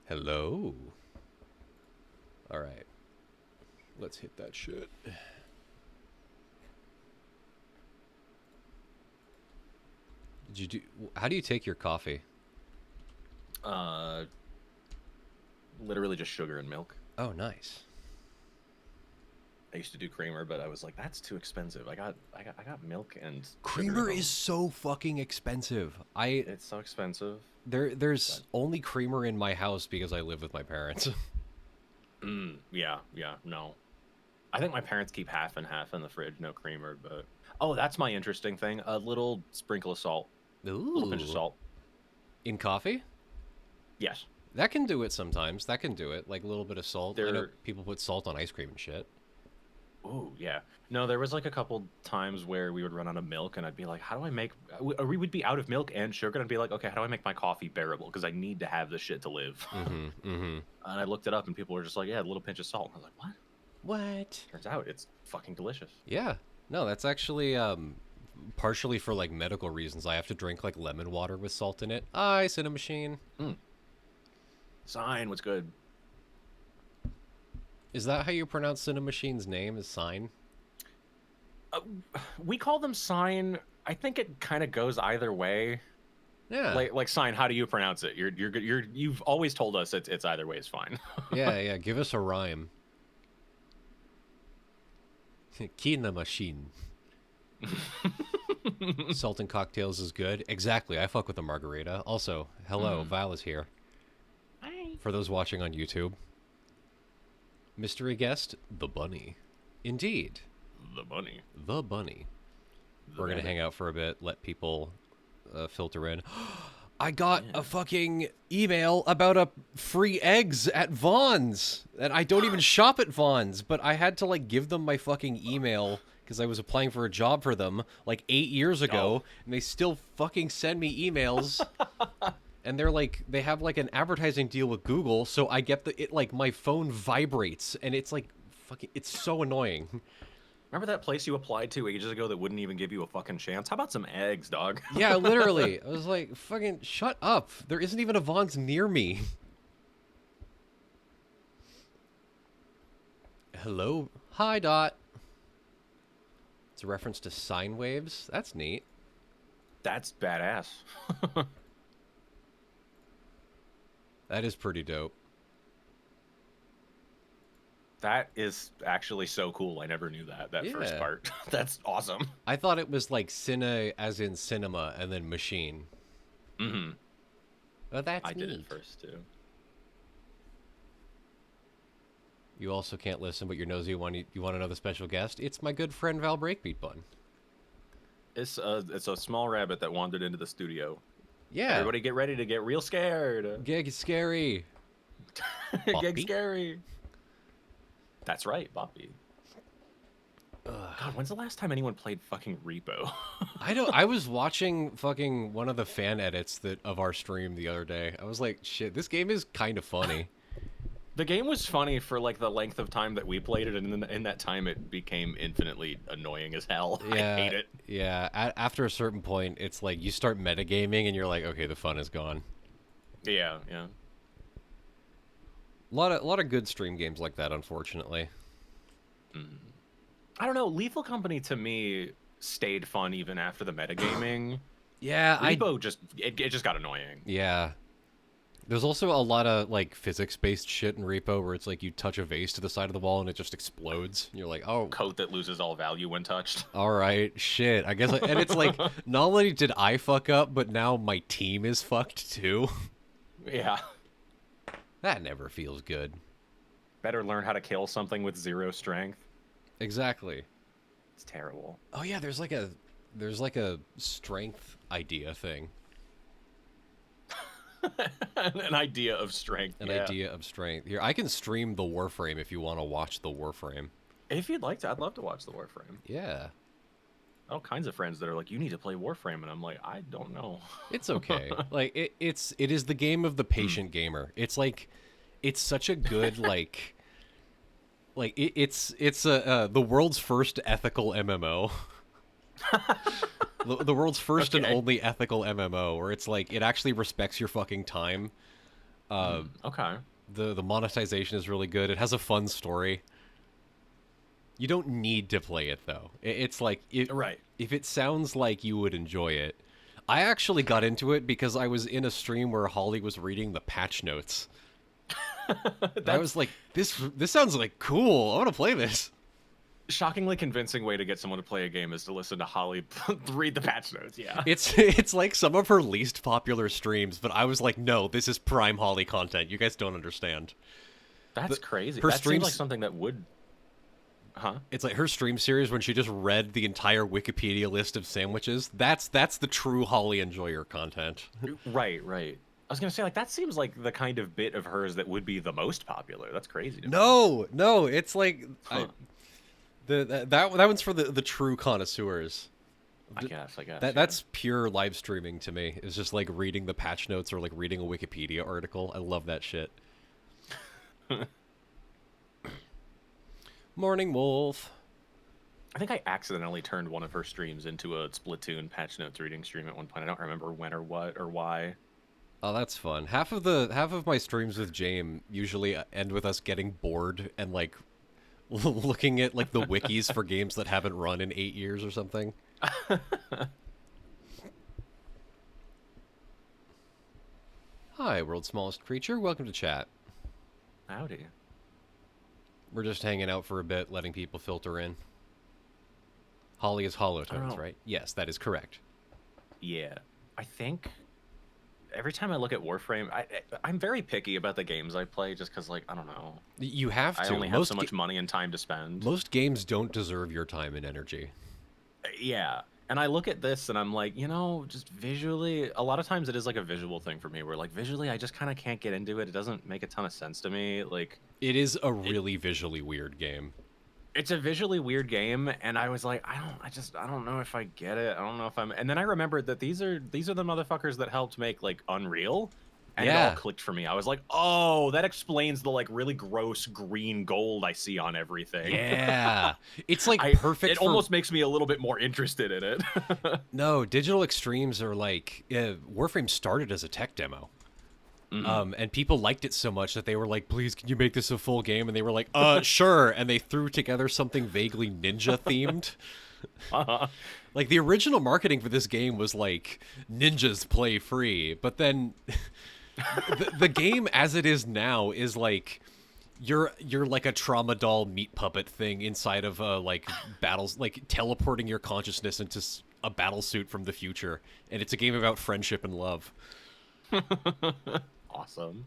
Hello. All right. Let's hit that shit. Did you do? How do you take your coffee? Uh, Literally just sugar and milk. Oh, nice. I used to do creamer, but I was like, that's too expensive. I got milk and sugar at Creamer home. is so fucking expensive. It's so expensive. There's But only creamer in my house because I live with my parents. yeah, no. I think my parents keep half and half in the fridge, no creamer. But oh, that's my interesting thing. A little sprinkle of salt, a little pinch of Ooh. salt. In coffee? Yes, That can do it sometimes. That can do it. Like a little bit of salt. I know there. people put salt on ice cream and shit. Oh yeah. No, there was like a couple times where we would run out of milk, and I'd be like, "How do I make?" Or we would be out of milk and sugar, and I'd be like, "Okay, how do I make my coffee bearable? Because I need to have this shit to live." Mm-hmm. Mm-hmm. And I looked it up, and people were just like, "Yeah, a little pinch of salt." And I was like, "What?" What? Turns out it's fucking delicious. Yeah. No, that's actually partially for like medical reasons. I have to drink like lemon water with salt in it. Ice in a machine. Mm. Sign, what's good? Is that how you pronounce Cinemachine's name? Is Sign? Uh, we call them sign. I think it kind of goes either way. Yeah. Like sign. How do you pronounce it? You've always told us it's either way is fine. Yeah, yeah. Give us a rhyme. Kina machine. Salt and cocktails is good. Exactly. I fuck with a margarita. Also, hello, Val is here. Hi. For those watching on YouTube. Mystery guest, the bunny. Indeed, The bunny. the bunny. The We're going to bunny. hang out for a bit, let people filter in. I got Yeah. a fucking email about a free eggs at Vaughn's. And I don't even shop at Vaughn's, but I had to like give them my fucking email because I was applying for a job for them like 8 years ago, and they still fucking send me emails. And they're like, they have like an advertising deal with Google, so I get it like my phone vibrates, and it's like fucking, it's so annoying. Remember that place you applied to ages ago that wouldn't even give you a fucking chance? How about some eggs, dog? Yeah, literally. I was like, fucking shut up. There isn't even a Vaughn's near me. Hello. Hi, Dot. It's a reference to sine waves. That's neat. That's badass. That is pretty dope. That is actually so cool. I never knew that first Yeah. part. That's awesome. I thought it was like cine as in cinema and then machine. Mm-hmm. But that's I did neat. it first too. You also can't listen, but you're nosy. You want another special guest? It's my good friend Val Breakbeat Bun. It's a small rabbit that wandered into the studio. Yeah. Everybody get ready to get real scared. Gig scary. Get Boppy? scary. That's right, Boppy. God, when's the last time anyone played fucking Repo? I was watching fucking one of the fan edits of our stream the other day. I was like, shit, this game is kind of funny. The game was funny for like the length of time that we played it, and in that time it became infinitely annoying as hell. Yeah, I hate it. Yeah, after a certain point, it's like you start metagaming and you're like, okay, the fun is gone. Yeah, yeah. A lot of good stream games like that, unfortunately. I don't know. Lethal Company to me stayed fun even after the metagaming. Yeah, Repo it just got annoying. yeah. There's also a lot of like physics-based shit in Repo where it's like you touch a vase to the side of the wall and it just explodes. And you're like, oh, Coat that loses all value when touched. all right, shit. I guess, and it's like, not only did I fuck up, but now my team is fucked too. Yeah. That never feels good. Better learn how to kill something with 0 strength. Exactly. It's terrible. Oh yeah, there's like a strength idea thing. An idea of strength. An yeah. idea of strength. Here, I can stream the Warframe if you want to watch the Warframe. If you'd like to, I'd love to watch the Warframe. Yeah. All kinds of friends that are like, you need to play Warframe, and I'm like, I don't know. It's okay. Like it is the game of the patient gamer. It's like it's such a good it's the world's first ethical MMO. The world's first and Okay. only ethical MMO where it's like it actually respects your fucking time. Okay. The monetization is really good. It has a fun story. You don't need to play it though. It's like Right. if it sounds like you would enjoy it. I actually got into it because I was in a stream where Holly was reading the patch notes. And I was like, this sounds like cool. I want to play this. Shockingly convincing way to get someone to play a game is to listen to Holly read the patch notes. Yeah. It's like some of her least popular streams, but I was like, no, this is prime Holly content. You guys don't understand. That's crazy. Her That streams seems like something that would. Huh? It's like her stream series when she just read the entire Wikipedia list of sandwiches. That's the true Holly enjoyer content. Right. Right. I was gonna say, like, that seems like the kind of bit of hers that would be the most popular. That's crazy to me. No, it's like Huh. that one's for the true connoisseurs. I guess. That's pure live streaming to me. It's just like reading the patch notes or like reading a Wikipedia article. I love that shit. Morning Wolf. I think I accidentally turned one of her streams into a Splatoon patch notes reading stream at one point. I don't remember when or what or why. Oh, that's fun. Half of my streams with Jame usually end with us getting bored and like looking at like the wikis for games that haven't run in 8 years or something. Hi, world's smallest creature. Welcome to chat. Howdy. We're just hanging out for a bit, letting people filter in. Holly is hollow tones, right? Yes, that is correct. Yeah. I think every time I look at Warframe, I'm very picky about the games I play just because, like, I don't know. You have to. I only have so much money and time to spend. Most games don't deserve your time and energy. Yeah. And I look at this and I'm like, just visually, a lot of times it is like a visual thing for me where, like, visually I just kind of can't get into it. It doesn't make a ton of sense to me. Like, it is a really visually weird game. It's a visually weird game, and I was like, I don't know if I get it. I don't know if I'm. And then I remembered that these are the motherfuckers that helped make like Unreal, and it all clicked for me. I was like, oh, that explains the like really gross green gold I see on everything. Yeah, it's like perfect. It almost makes me a little bit more interested in it. No, Digital Extremes are like Warframe started as a tech demo. And people liked it so much that they were like, please, can you make this a full game? And they were like, sure. And they threw together something vaguely ninja themed. Like the original marketing for this game was like, ninjas play free. But then the game as it is now is like, you're like a trauma doll meat puppet thing inside of like battles, like teleporting your consciousness into a battle suit from the future. And it's a game about friendship and love. Awesome.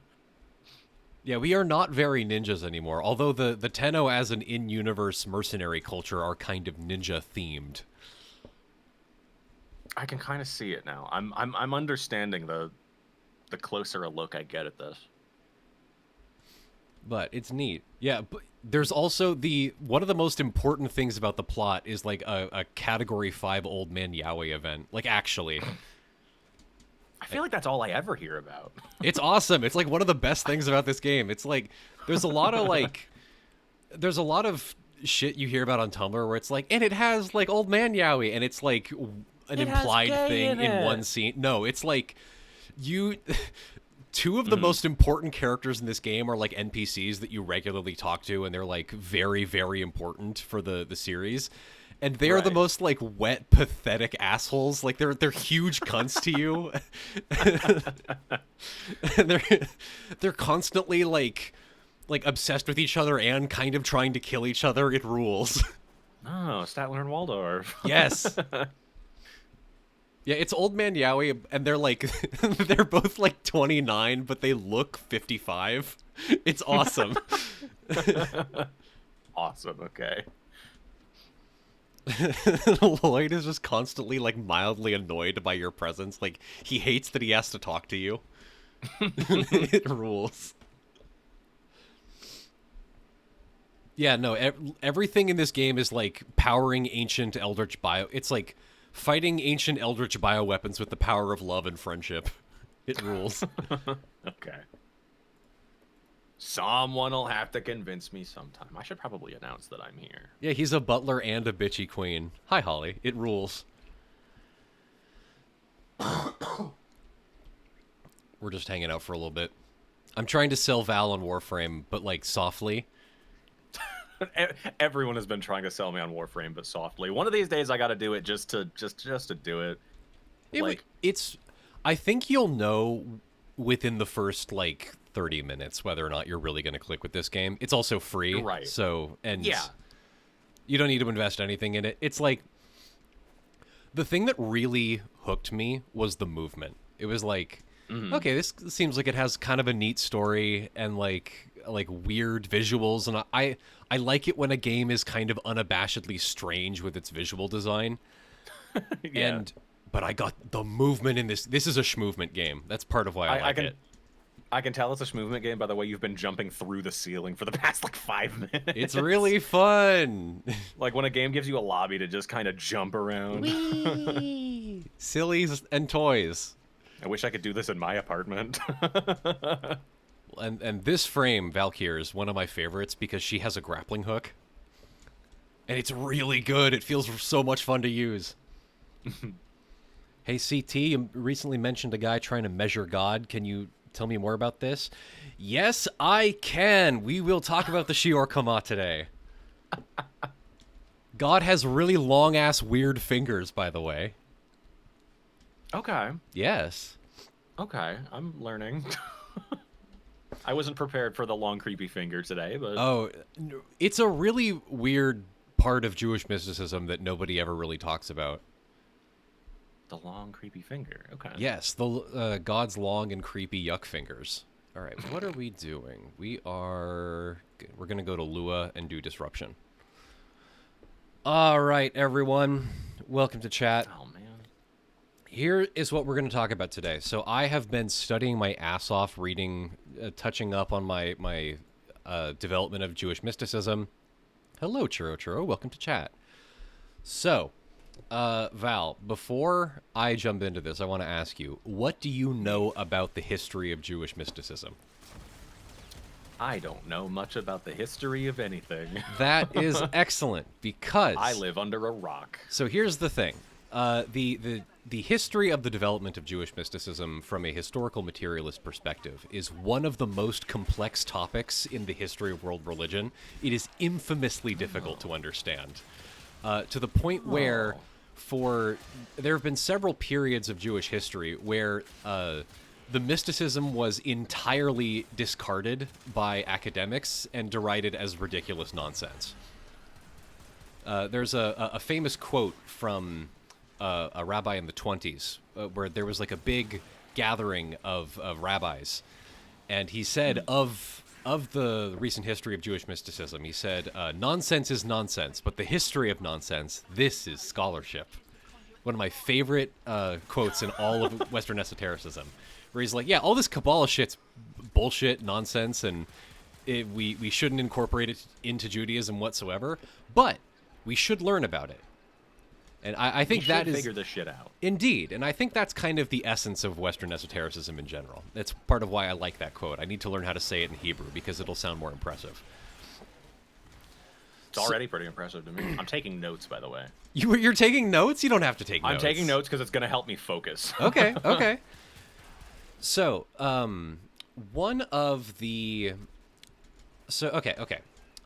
Yeah, we are not very ninjas anymore, although the Tenno as an in-universe mercenary culture are kind of ninja themed. I can kind of see it now. I'm understanding the closer a look I get at this. But it's neat. Yeah, but there's also one of the most important things about the plot is like a Category 5 Old Man Yahweh event. Like, actually. I feel like that's all I ever hear about. It's awesome. It's like one of the best things about this game. It's like there's a lot of shit you hear about on Tumblr where it's like, and it has like Old Man Yowie, and it's like an implied thing in one scene. No, it's like two of the most important characters in this game are like NPCs that you regularly talk to, and they're like very, very important for the series. And they're the most like wet, pathetic assholes. Like they're huge cunts to you. And they're constantly like obsessed with each other and kind of trying to kill each other. It rules. Oh, Statler and Waldorf. Yes. Yeah, it's Old Man Yowie, and they're like they're both like 29, but they look 55. It's awesome. Awesome. Okay. Lloyd is just constantly like mildly annoyed by your presence. Like he hates that he has to talk to you. It rules. Yeah, no, everything in this game is like powering ancient eldritch bio. It's like fighting ancient eldritch bioweapons with the power of love and friendship. It rules. Okay. Someone will have to convince me sometime. I should probably announce that I'm here. Yeah, he's a butler and a bitchy queen. Hi, Holly. It rules. We're just hanging out for a little bit. I'm trying to sell Val on Warframe, but like softly. Everyone has been trying to sell me on Warframe, but softly. One of these days, I got to do it just to do it. It's. I think you'll know within the first like 30 minutes whether or not you're really going to click with this game. It's also free, right? So yeah, you don't need to invest anything in it. It's like the thing that really hooked me was the movement. It was like, okay, this seems like it has kind of a neat story and like weird visuals, and I like it when a game is kind of unabashedly strange with its visual design. yeah. But I got the movement in this. This is a schmovement game. That's part of why I like it. I can tell it's a schmovement game by the way you've been jumping through the ceiling for the past like 5 minutes. It's really fun. Like when a game gives you a lobby to just kind of jump around. Whee! Sillies and toys. I wish I could do this in my apartment. And this frame, Valkyr, is one of my favorites because she has a grappling hook. And it's really good. It feels so much fun to use. Hey, CT, you recently mentioned a guy trying to measure God. Can you tell me more about this? Yes, I can. We will talk about the Shior Kama today. God has really long-ass weird fingers, by the way. Okay. Yes. Okay, I'm learning. I wasn't prepared for the long, creepy finger today, but... Oh, it's a really weird part of Jewish mysticism that nobody ever really talks about. The long, creepy finger. Okay. Yes, the God's long and creepy yuck fingers. All right, what are we doing? We're going to go to Lua and do Disruption. All right, everyone. Welcome to chat. Oh, man. Here is what we're going to talk about today. So I have been studying my ass off, reading, touching up on my development of Jewish mysticism. Hello, Churro. Welcome to chat. So, Val, before I jump into this, I want to ask you, what do you know about the history of Jewish mysticism? I don't know much about the history of anything. That is excellent, because... I live under a rock. So here's the thing. The history of the development of Jewish mysticism from a historical materialist perspective is one of the most complex topics in the history of world religion. It is infamously difficult to understand, to the point where there have been several periods of Jewish history where the mysticism was entirely discarded by academics and derided as ridiculous nonsense. There's a famous quote from a rabbi in the 20s where there was like a big gathering of rabbis, and he said of the recent history of Jewish mysticism, he said, nonsense is nonsense, but the history of nonsense, this is scholarship. One of my favorite quotes in all of Western esotericism, where he's like, yeah, all this Kabbalah shit's bullshit, nonsense, and we shouldn't incorporate it into Judaism whatsoever, but we should learn about it. And I think that is... figure this shit out. Indeed, and I think that's kind of the essence of Western esotericism in general. That's part of why I like that quote. I need to learn how to say it in Hebrew, because it'll sound more impressive. It's already pretty impressive to me. I'm taking notes, by the way. You're taking notes? You don't have to take notes. I'm taking notes because it's going to help me focus. Okay. So, one of the... Okay.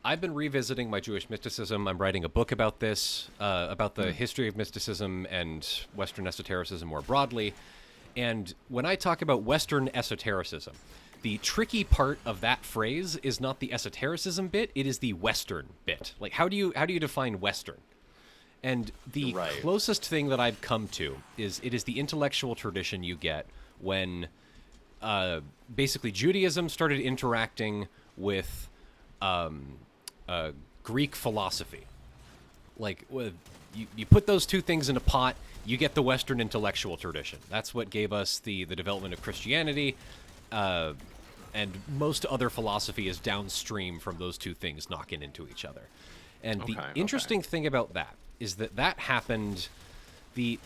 I've been revisiting my Jewish mysticism. I'm writing a book about this, about the history of mysticism and Western esotericism more broadly. And when I talk about Western esotericism, the tricky part of that phrase is not the esotericism bit, it is the Western bit. Like, how do you define Western? And the closest thing that I've come to is it is the intellectual tradition you get when basically Judaism started interacting with Greek philosophy. Like, you put those two things in a pot, you get the Western intellectual tradition. That's what gave us the development of Christianity, and most other philosophy is downstream from those two things knocking into each other. And the interesting thing about that is that happened... The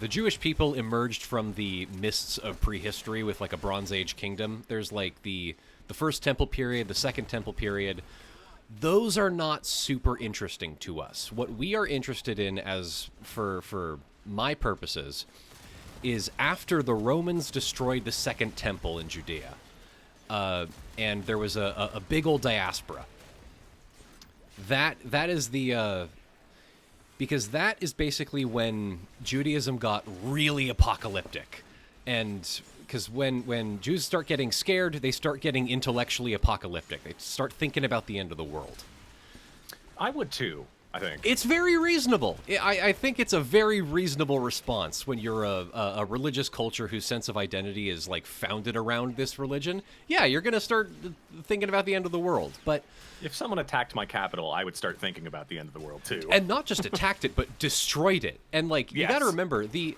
Jewish people emerged from the mists of prehistory with like a Bronze Age kingdom. There's like the first temple period, the second temple period. Those are not super interesting to us. What we are interested in, as for my purposes, is after the Romans destroyed the Second Temple in Judea, and there was a big old diaspora. That is the because that is basically when Judaism got really apocalyptic, and because when Jews start getting scared, they start getting intellectually apocalyptic. They start thinking about the end of the world. I would too, I think. It's very reasonable. I think it's a very reasonable response when you're a religious culture whose sense of identity is like founded around this religion. Yeah, you're going to start thinking about the end of the world. But if someone attacked my capital, I would start thinking about the end of the world too. And not just attacked it, but destroyed it. And like, you got to remember, the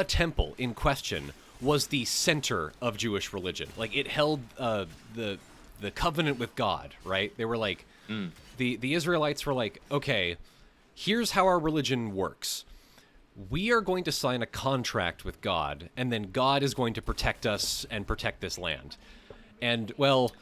temple in question was the center of Jewish religion. Like, it held the covenant with God, right? They were like, the Israelites were like, okay, here's how our religion works. We are going to sign a contract with God, and then God is going to protect us and protect this land. And, well,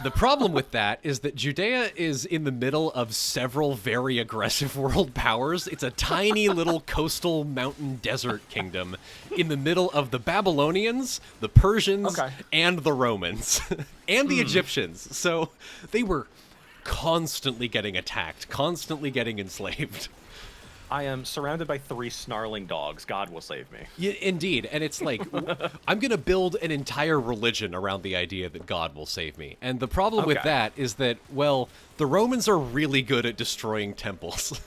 the problem with that is that Judea is in the middle of several very aggressive world powers. It's a tiny little coastal mountain desert kingdom in the middle of the Babylonians, the Persians, and the Romans, and the Egyptians. So they were constantly getting attacked, constantly getting enslaved. I am surrounded by 3 snarling dogs. God will save me. Yeah, indeed. And it's like, I'm going to build an entire religion around the idea that God will save me. And the problem with that is that, well, the Romans are really good at destroying temples.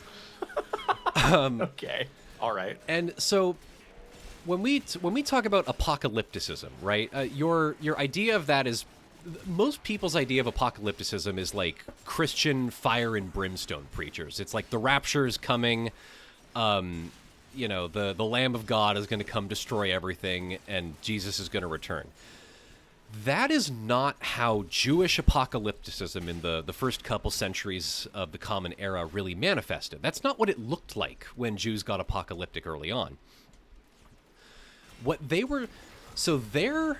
Okay. All right. And so when we talk about apocalypticism, right, your idea of that is, most people's idea of apocalypticism is like Christian fire and brimstone preachers. It's like the rapture is coming, you know, the Lamb of God is going to come destroy everything, and Jesus is going to return. That is not how Jewish apocalypticism in the first couple centuries of the Common Era really manifested. That's not what it looked like when Jews got apocalyptic early on. What they were... So their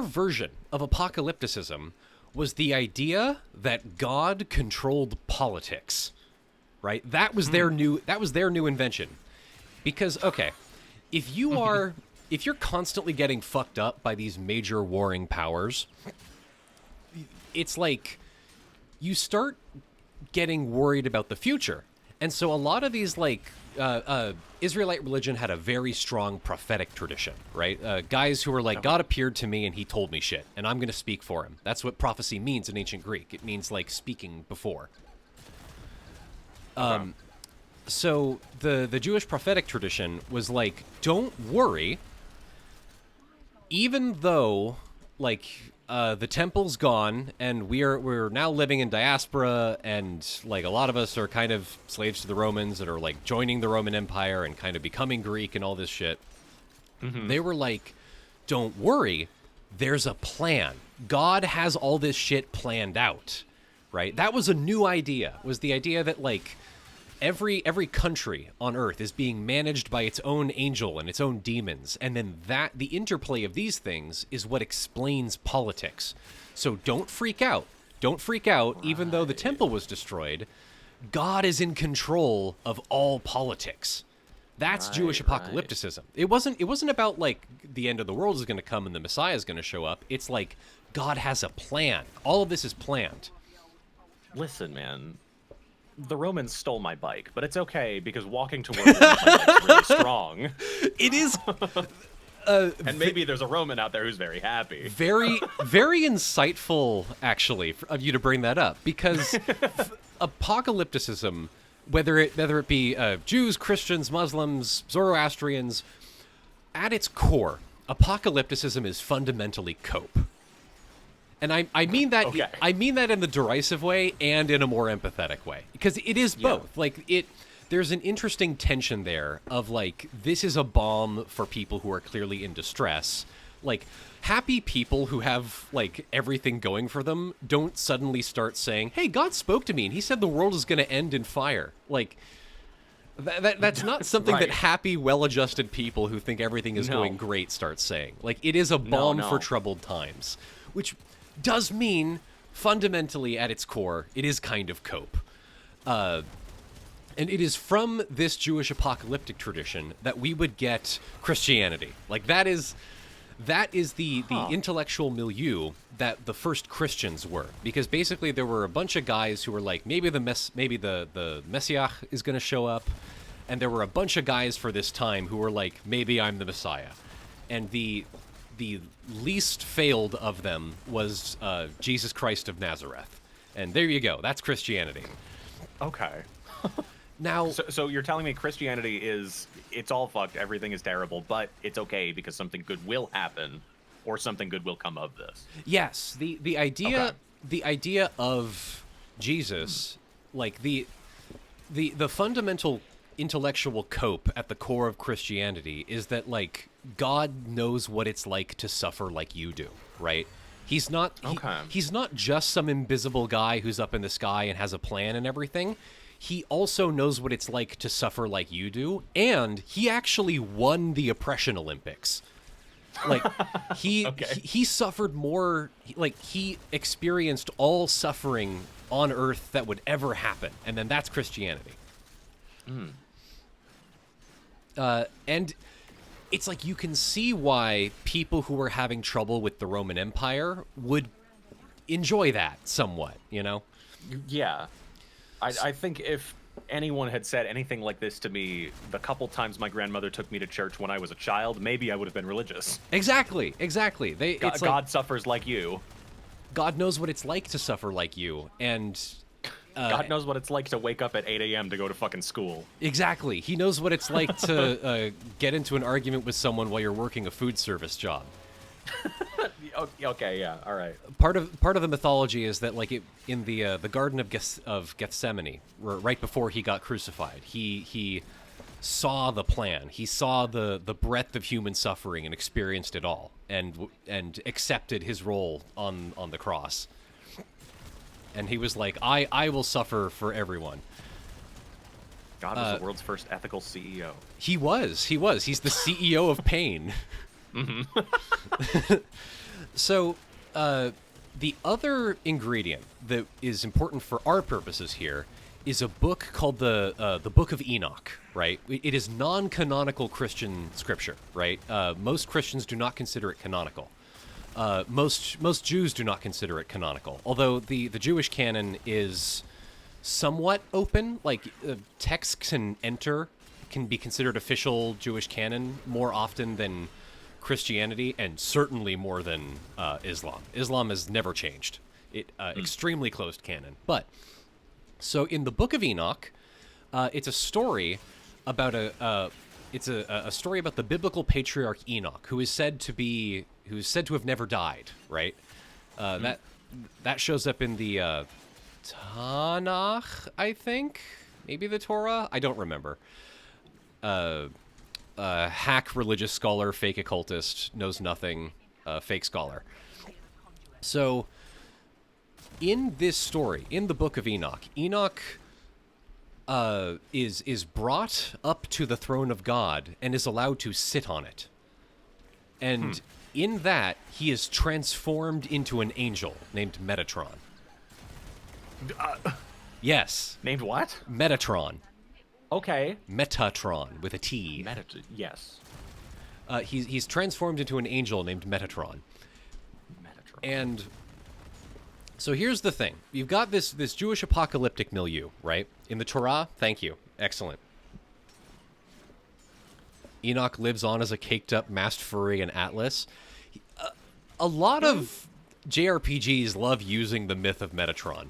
version of apocalypticism was the idea that God controlled politics, right? That was their new invention. Because, okay, if you're constantly getting fucked up by these major warring powers, it's like you start getting worried about the future. And so a lot of these, like, Israelite religion had a very strong prophetic tradition, right? Guys who were like, God appeared to me and he told me shit, and I'm going to speak for him. That's what prophecy means in ancient Greek. It means, like, speaking before. So the Jewish prophetic tradition was like, don't worry, even though, like, the temple's gone, and we're now living in diaspora, and like a lot of us are kind of slaves to the Romans that are like joining the Roman Empire and kind of becoming Greek and all this shit. They were like, don't worry, there's a plan. God has all this shit planned out, right? That was a new idea, was the idea that like every country on Earth is being managed by its own angel and its own demons, and then the interplay of these things is what explains politics. So don't freak out. Don't freak out, even though the temple was destroyed. God is in control of all politics. That's Jewish apocalypticism. It wasn't about like the end of the world is going to come and the Messiah is going to show up. It's like God has a plan. All of this is planned. Listen, man. The Romans stole my bike, but it's okay because walking to work is really strong. It is. And maybe there's a Roman out there who's very happy. Very, very insightful, actually, of you to bring that up, because apocalypticism, whether it be Jews, Christians, Muslims, Zoroastrians, at its core, apocalypticism is fundamentally cope. And I mean that I mean that in the derisive way and in a more empathetic way, because it is both. Like there's an interesting tension there of like, this is a balm for people who are clearly in distress. Like, happy people who have like everything going for them don't suddenly start saying, "Hey, God spoke to me and he said the world is going to end in fire." Like that's not something that happy, well-adjusted people who think everything is going great start saying. Like, it is a balm for troubled times, which does mean, fundamentally at its core, it is kind of cope. And it is from this Jewish apocalyptic tradition that we would get Christianity. Like that is the intellectual milieu that the first Christians were, because basically there were a bunch of guys who were like, maybe the Messiah is going to show up, and there were a bunch of guys for this time who were like, maybe I'm the Messiah, and the least failed of them was Jesus Christ of Nazareth, and there you go. That's Christianity. Okay. Now, so you're telling me Christianity it's all fucked, everything is terrible, but it's okay because something good will happen, or something good will come of this. Yes, the idea of Jesus, like the fundamental intellectual cope at the core of Christianity is that like God knows what it's like to suffer like you do, right? He's not he's not just some invisible guy who's up in the sky and has a plan and everything. He also knows what it's like to suffer like you do, and he actually won the Oppression Olympics. Like, he suffered more, like, he experienced all suffering on Earth that would ever happen, and then that's Christianity. And it's like you can see why people who were having trouble with the Roman Empire would enjoy that somewhat, you know? Yeah. I think if anyone had said anything like this to me the couple times my grandmother took me to church when I was a child, maybe I would have been religious. Exactly. God suffers like you. God knows what it's like to suffer like you, and... God knows what it's like to wake up at 8 a.m. to go to fucking school. Exactly. He knows what it's like to get into an argument with someone while you're working a food service job. Okay, yeah, all right. Part of the mythology is that, like, in the Garden of Gethsemane, right before he got crucified, he saw the plan. He saw the breadth of human suffering and experienced it all, and accepted his role on the cross. And he was like, I will suffer for everyone. God was the world's first ethical CEO. He was. He's the CEO of pain. Mm-hmm. So, the other ingredient that is important for our purposes here is a book called the Book of Enoch, right? It is non-canonical Christian scripture, right? Most Christians do not consider it canonical. Most Jews do not consider it canonical, although the Jewish canon is somewhat open. Like, texts can be considered official Jewish canon more often than Christianity, and certainly more than Islam. Islam has never changed. Extremely closed canon. But, so in the Book of Enoch, it's a story about a story about the biblical patriarch Enoch, who is said to have never died, right? That shows up in the Tanakh, I think? Maybe the Torah? I don't remember. Hack religious scholar, fake occultist, knows nothing, fake scholar. So, in this story, in the Book of Enoch, Enoch is brought up to the throne of God and is allowed to sit on it. And in that, he is transformed into an angel named Metatron. Yes. Named what? Metatron. Okay. Metatron with a T. Yes. He's transformed into an angel named Metatron. And so here's the thing. You've got this Jewish apocalyptic milieu, right? In the Torah, thank you. Excellent. Enoch lives on as a caked-up masked furry in Atlas. A lot of JRPGs love using the myth of Metatron.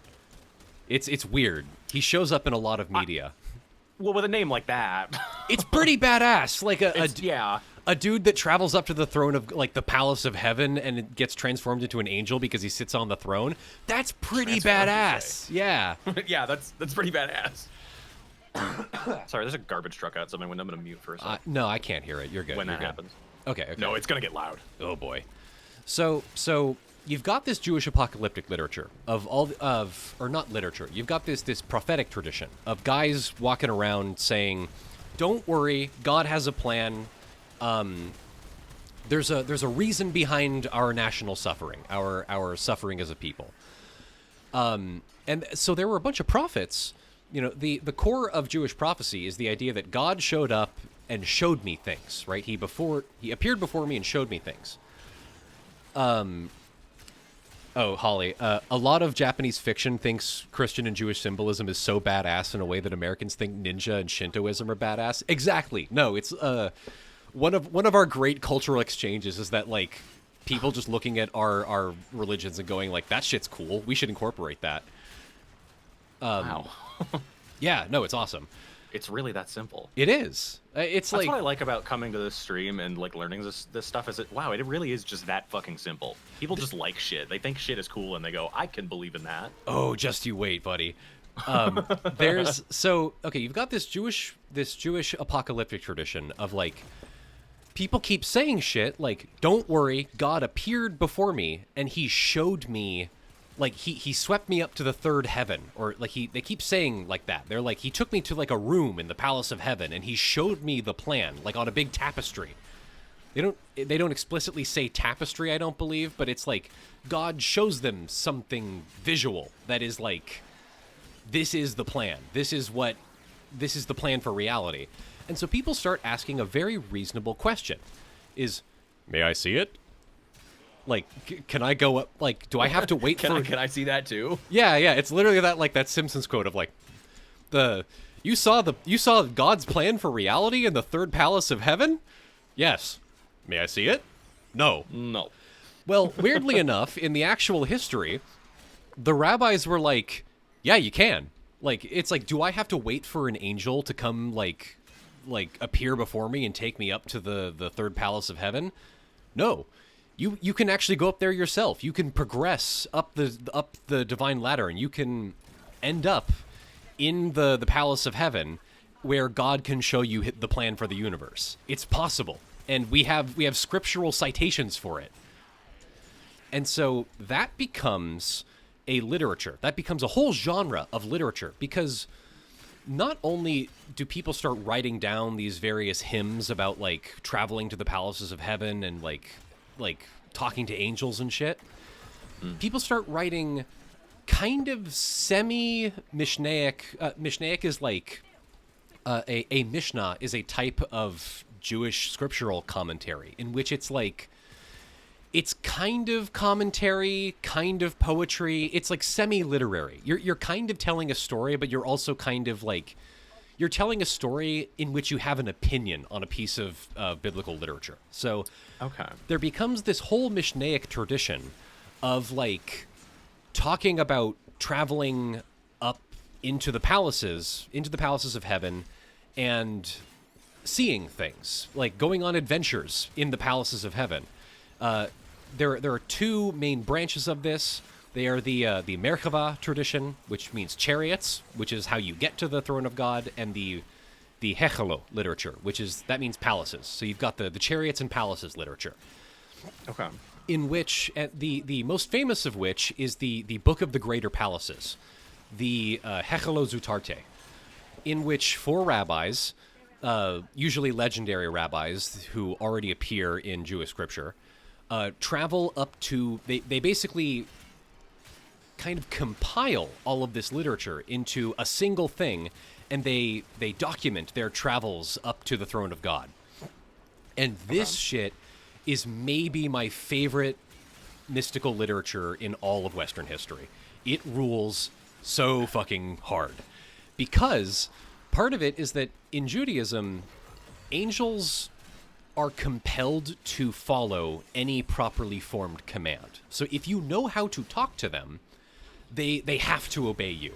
It's weird. He shows up in a lot of media. Well, with a name like that, it's pretty badass. Like a dude that travels up to the throne of, like, the palace of heaven and it gets transformed into an angel because he sits on the throne. That's pretty badass. Yeah. Yeah, that's pretty badass. Sorry, there's a garbage truck outside my window. I'm gonna mute for a second. No, I can't hear it. You're good. When that happens. Okay. No, it's gonna get loud. Oh boy. So you've got this Jewish apocalyptic literature or not literature. You've got this prophetic tradition of guys walking around saying, "Don't worry, God has a plan. There's a reason behind our national suffering, our suffering as a people." And so there were a bunch of prophets the core of Jewish prophecy is the idea that God showed up and showed me things, right? He appeared before me and showed me things. Oh, Holly, a lot of Japanese fiction thinks Christian and Jewish symbolism is so badass in a way that Americans think ninja and Shintoism are badass. Exactly. No, it's one of our great cultural exchanges is that like people just looking at our religions and going like, that shit's cool. We should incorporate that. Wow. Yeah, no, it's awesome. It's really that simple. It is. That's what I like about coming to this stream and like learning this stuff. Is wow, it really is just that fucking simple. People just like shit. They think shit is cool, and they go, "I can believe in that." Oh, just you wait, buddy. You've got this Jewish apocalyptic tradition of like people keep saying shit like, "Don't worry, God appeared before me, and He showed me." Like, he swept me up to the third heaven, or like they keep saying like that. They're like, he took me to like a room in the palace of heaven, and he showed me the plan, like on a big tapestry. They don't explicitly say tapestry, I don't believe, but it's like God shows them something visual that is like, this is the plan. This is the plan for reality. And so people start asking a very reasonable question: may I see it? Like, can I go up? Like, do I have to wait can I see that too? Yeah. It's literally that Simpsons quote of like, you saw God's plan for reality in the third palace of heaven? Yes. May I see it? No. Well, weirdly enough, in the actual history, the rabbis were like, yeah, you can. Like, it's like, do I have to wait for an angel to come like appear before me and take me up to the third palace of heaven? No. You can actually go up there yourself. You can progress up the divine ladder, and you can end up in the palace of heaven, where God can show you the plan for the universe. It's possible, and we have scriptural citations for it. And so that becomes a literature. That becomes a whole genre of literature, because not only do people start writing down these various hymns about like traveling to the palaces of heaven and like talking to angels and shit, people start writing kind of semi-Mishnaic. Mishnaic is like a Mishnah is a type of Jewish scriptural commentary in which it's like, it's kind of commentary, kind of poetry. It's like semi-literary. You're kind of telling a story, but you're also kind of like, you're telling a story in which you have an opinion on a piece of biblical literature. So there becomes this whole Mishnaic tradition of like talking about traveling up into the palaces of heaven and seeing things, like going on adventures in the palaces of heaven. There are two main branches of this. They are the Merkava tradition, which means chariots, which is how you get to the throne of God, and the Hechelo literature, that means palaces. So you've got the chariots and palaces literature. Okay. In which the most famous of which is the Book of the Greater Palaces, the Hechelo Zutarte, in which four rabbis, usually legendary rabbis who already appear in Jewish scripture, travel up to they basically kind of compile all of this literature into a single thing, and they document their travels up to the throne of God. And this shit is maybe my favorite mystical literature in all of Western history. It rules so fucking hard. Because part of it is that in Judaism, angels are compelled to follow any properly formed command. So if you know how to talk to them, they have to obey you.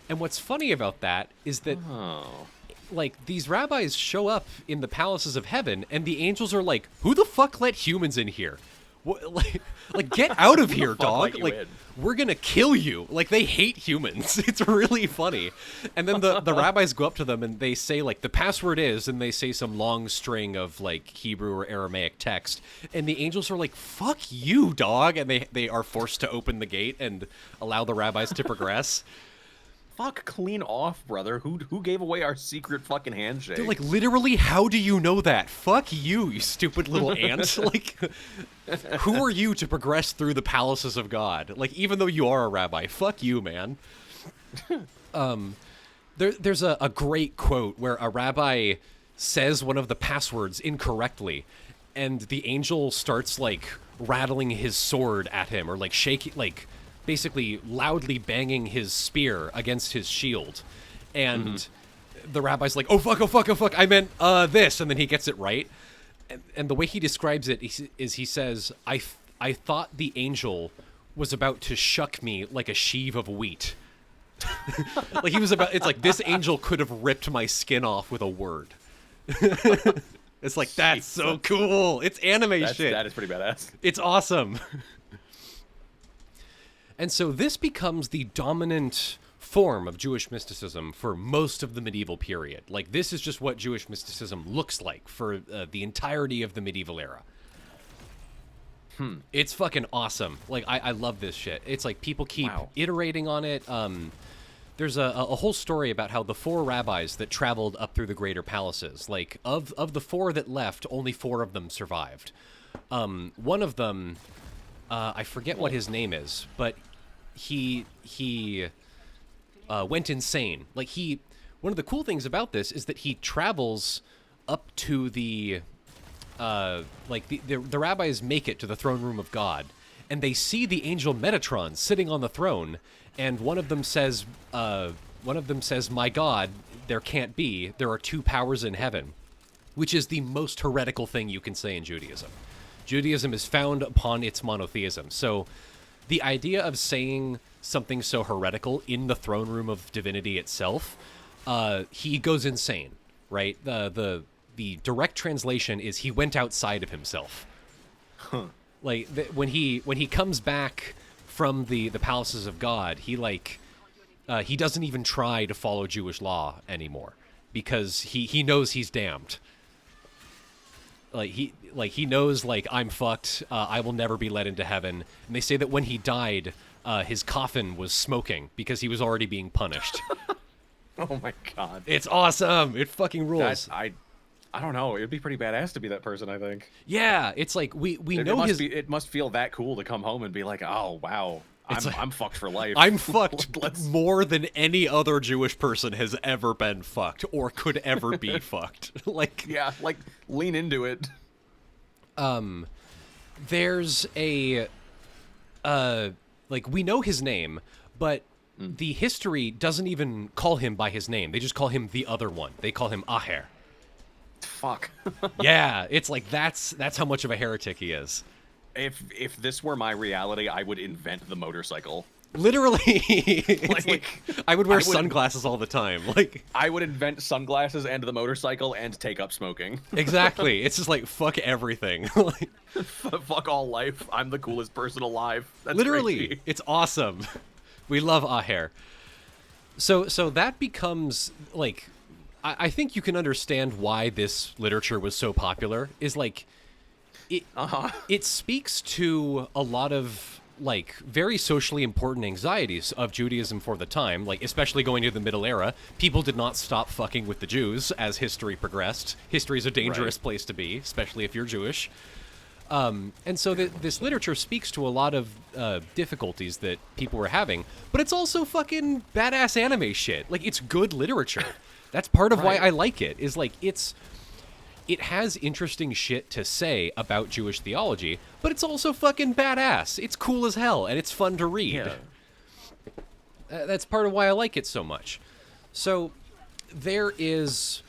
And what's funny about that is that like these rabbis show up in the palaces of heaven, and the angels are like, who the fuck let humans in here? What, like get out of here, dog. Like we're gonna kill you. Like they hate humans. It's really funny. And then the rabbis go up to them and they say like the password is, and they say some long string of like Hebrew or Aramaic text, and the angels are like, fuck you, dog, and they are forced to open the gate and allow the rabbis to progress. Fuck clean off, brother. Who gave away our secret fucking handshake? They're like, literally, how do you know that? Fuck you, you stupid little ant. Like, who are you to progress through the palaces of God? Like, even though you are a rabbi, fuck you, man. There's a great quote where a rabbi says one of the passwords incorrectly, and the angel starts like rattling his sword at him, or like shaking, like basically loudly banging his spear against his shield, and the rabbi's like, oh fuck, oh fuck, oh fuck, I meant this, and then he gets it right, and the way he describes it is he says, I thought the angel was about to shuck me like a sheave of wheat. Like he was about, it's like this angel could have ripped my skin off with a word. It's like, that's so cool. It's anime shit. That is pretty badass. It's awesome. And so this becomes the dominant form of Jewish mysticism for most of the medieval period. Like this is just what Jewish mysticism looks like for the entirety of the medieval era. It's fucking awesome. Like I love this shit. It's like people keep iterating on it. There's a whole story about how the 4 rabbis that traveled up through the greater palaces, like of the 4 that left, only 4 of them survived. One of them, I forget what his name is, but he went insane. Like one of the cool things about this is that he travels up to the rabbis make it to the throne room of God, and they see the angel Metatron sitting on the throne, and one of them says, my God, there can't be. There are 2 powers in heaven, which is the most heretical thing you can say in Judaism. Judaism is found upon its monotheism. So the idea of saying something so heretical in the throne room of divinity itself, he goes insane, right? The direct translation is he went outside of himself. Huh. Like when he comes back from the palaces of God, he doesn't even try to follow Jewish law anymore because he knows he's damned. He knows, like, I'm fucked. I will never be let into heaven. And they say that when he died, his coffin was smoking because he was already being punished. Oh my God. It's awesome. It fucking rules. I don't know. It'd be pretty badass to be that person, I think. Yeah, it's like we know it must feel that cool to come home and be like, oh wow, I'm fucked for life. I'm fucked more than any other Jewish person has ever been fucked or could ever be fucked. Like, yeah, like lean into it. There's a like we know his name, but the history doesn't even call him by his name. They just call him the other one. They call him Aher. Fuck. Yeah, it's like that's how much of a heretic he is. If this were my reality, I would invent the motorcycle. Literally. like I would wear sunglasses all the time. Like I would invent sunglasses and the motorcycle and take up smoking. Exactly. It's just like fuck everything. Fuck all life. I'm the coolest person alive. That's literally crazy. It's awesome. We love Aher. So that becomes like I think you can understand why this literature was so popular. Is like it speaks to a lot of like very socially important anxieties of Judaism for the time, like especially going to the Middle Era. People did not stop fucking with the Jews as history progressed. History is a dangerous place to be, especially if you're Jewish. And so this literature speaks to a lot of difficulties that people were having, but it's also fucking badass anime shit. Like it's good literature. That's part of why I like it, is like it has interesting shit to say about Jewish theology, but it's also fucking badass. It's cool as hell, and it's fun to read. Yeah. That's part of why I like it so much. So that's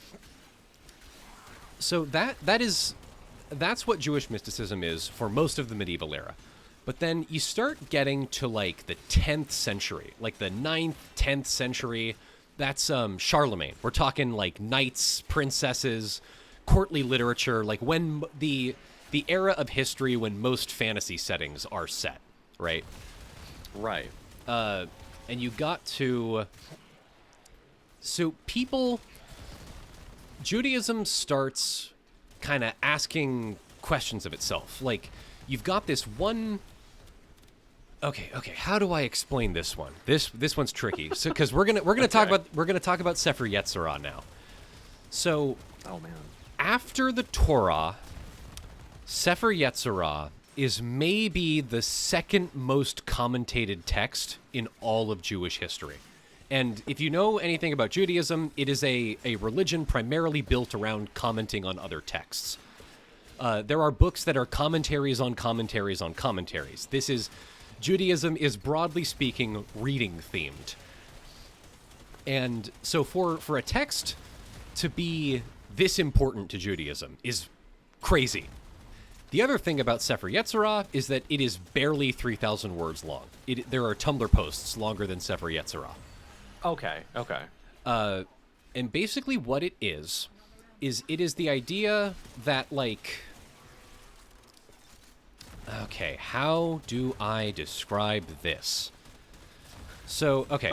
what Jewish mysticism is for most of the medieval era. But then you start getting to like the 10th century, like the 9th, 10th century. That's Charlemagne. We're talking like knights, princesses, courtly literature, like when the era of history when most fantasy settings are set, right? Right. And you got to... So Judaism starts kind of asking questions of itself. Like, you've got this one... Okay, how do I explain this one? This one's tricky. So because we're gonna talk about Sefer Yetzirah now. So, oh man. After the Torah, Sefer Yetzirah is maybe the second most commentated text in all of Jewish history. And if you know anything about Judaism, it is a religion primarily built around commenting on other texts. There are books that are commentaries on commentaries on commentaries. Judaism is, broadly speaking, reading themed. And so for a text to be this important to Judaism is crazy. The other thing about Sefer Yetzirah is that it is barely 3,000 words long. There are Tumblr posts longer than Sefer Yetzirah. Okay. And basically what it is the idea that, like... Okay, how do I describe this? So, okay.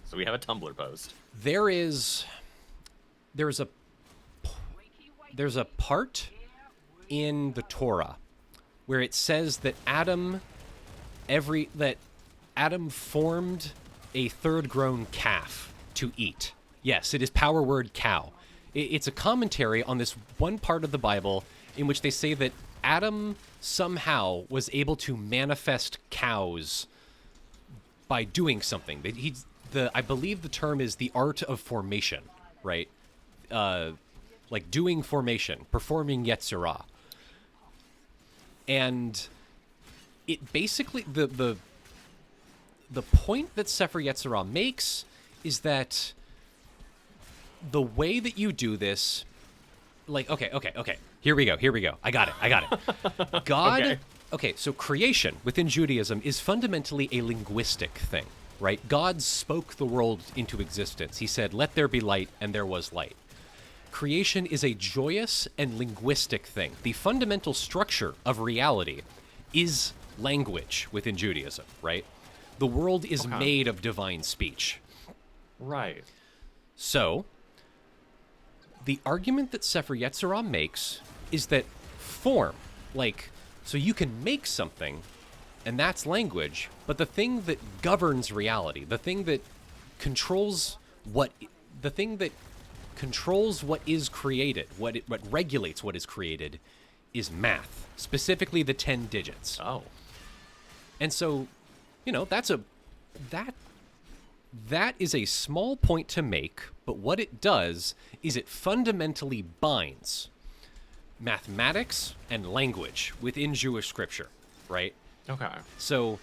So we have a Tumblr post. There's a part in the Torah where it says that Adam formed a third-grown calf to eat. Yes, it is power word cow. It's a commentary on this one part of the Bible in which they say that Adam somehow was able to manifest cows by doing something. I believe the term is the art of formation, right? Like doing formation, performing Yetzirah. And it basically, the point that Sefer Yetzirah makes is that the way that you do this, like, okay. Here we go. I got it. God, okay, so creation within Judaism is fundamentally a linguistic thing, right? God spoke the world into existence. He said, "Let there be light," and there was light. Creation is a joyous and linguistic thing. The fundamental structure of reality is language within Judaism, right? The world is made of divine speech. Right. So, the argument that Sefer Yetzirah makes is that form, so you can make something, and that's language, but the thing that governs reality, the thing that controls what is created, what regulates what is created, is math, specifically the 10 digits. Oh. And so, that is a small point to make, but what it does is it fundamentally binds mathematics and language within Jewish scripture, right? Okay. So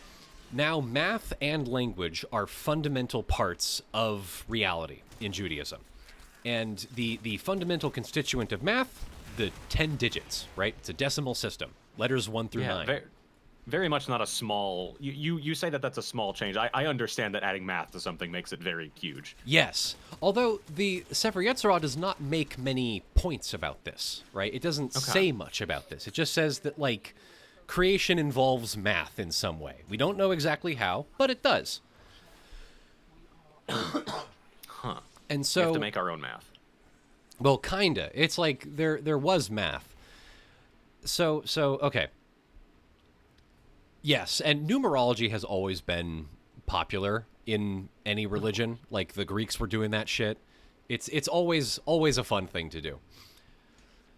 now math and language are fundamental parts of reality in Judaism. And the fundamental constituent of math, the 10 digits, right? It's a decimal system, letters 1 through 9. Very much not a small... You say that that's a small change. I understand that adding math to something makes it very huge. Yes. Although the Sefer Yetzirah does not make many points about this, right? It doesn't say much about this. It just says that, creation involves math in some way. We don't know exactly how, but it does. Huh. And so... We have to make our own math. Well, kinda. It's like there was math. So, okay. Yes, and numerology has always been popular in any religion. Like, the Greeks were doing that shit. It's always a fun thing to do.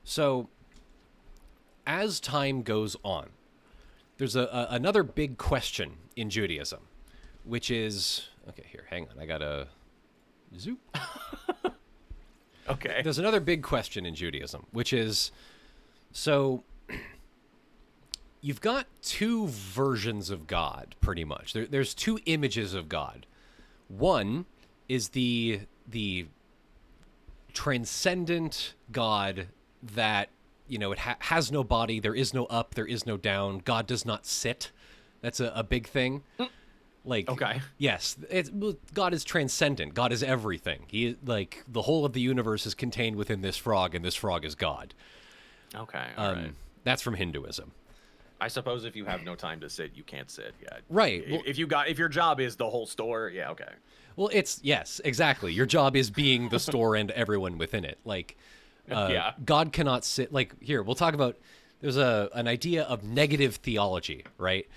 So, as time goes on, there's another big question in Judaism, which is... Okay, here, hang on. I gotta... Zoop. Okay. There's another big question in Judaism, which is... So... You've got two versions of God, pretty much. There's two images of God. One is the transcendent God that, it has no body, there is no up, there is no down. God does not sit. That's a big thing. Okay. Yes, God is transcendent. God is everything. He the whole of the universe is contained within this frog, and this frog is God. Okay. All right. That's from Hinduism. I suppose if you have no time to sit, you can't sit. Yeah. Right. If your job is the whole store, yeah, okay. Well, yes, exactly. Your job is being the store and everyone within it. God cannot sit. Here, we'll talk about. There's an idea of negative theology, right?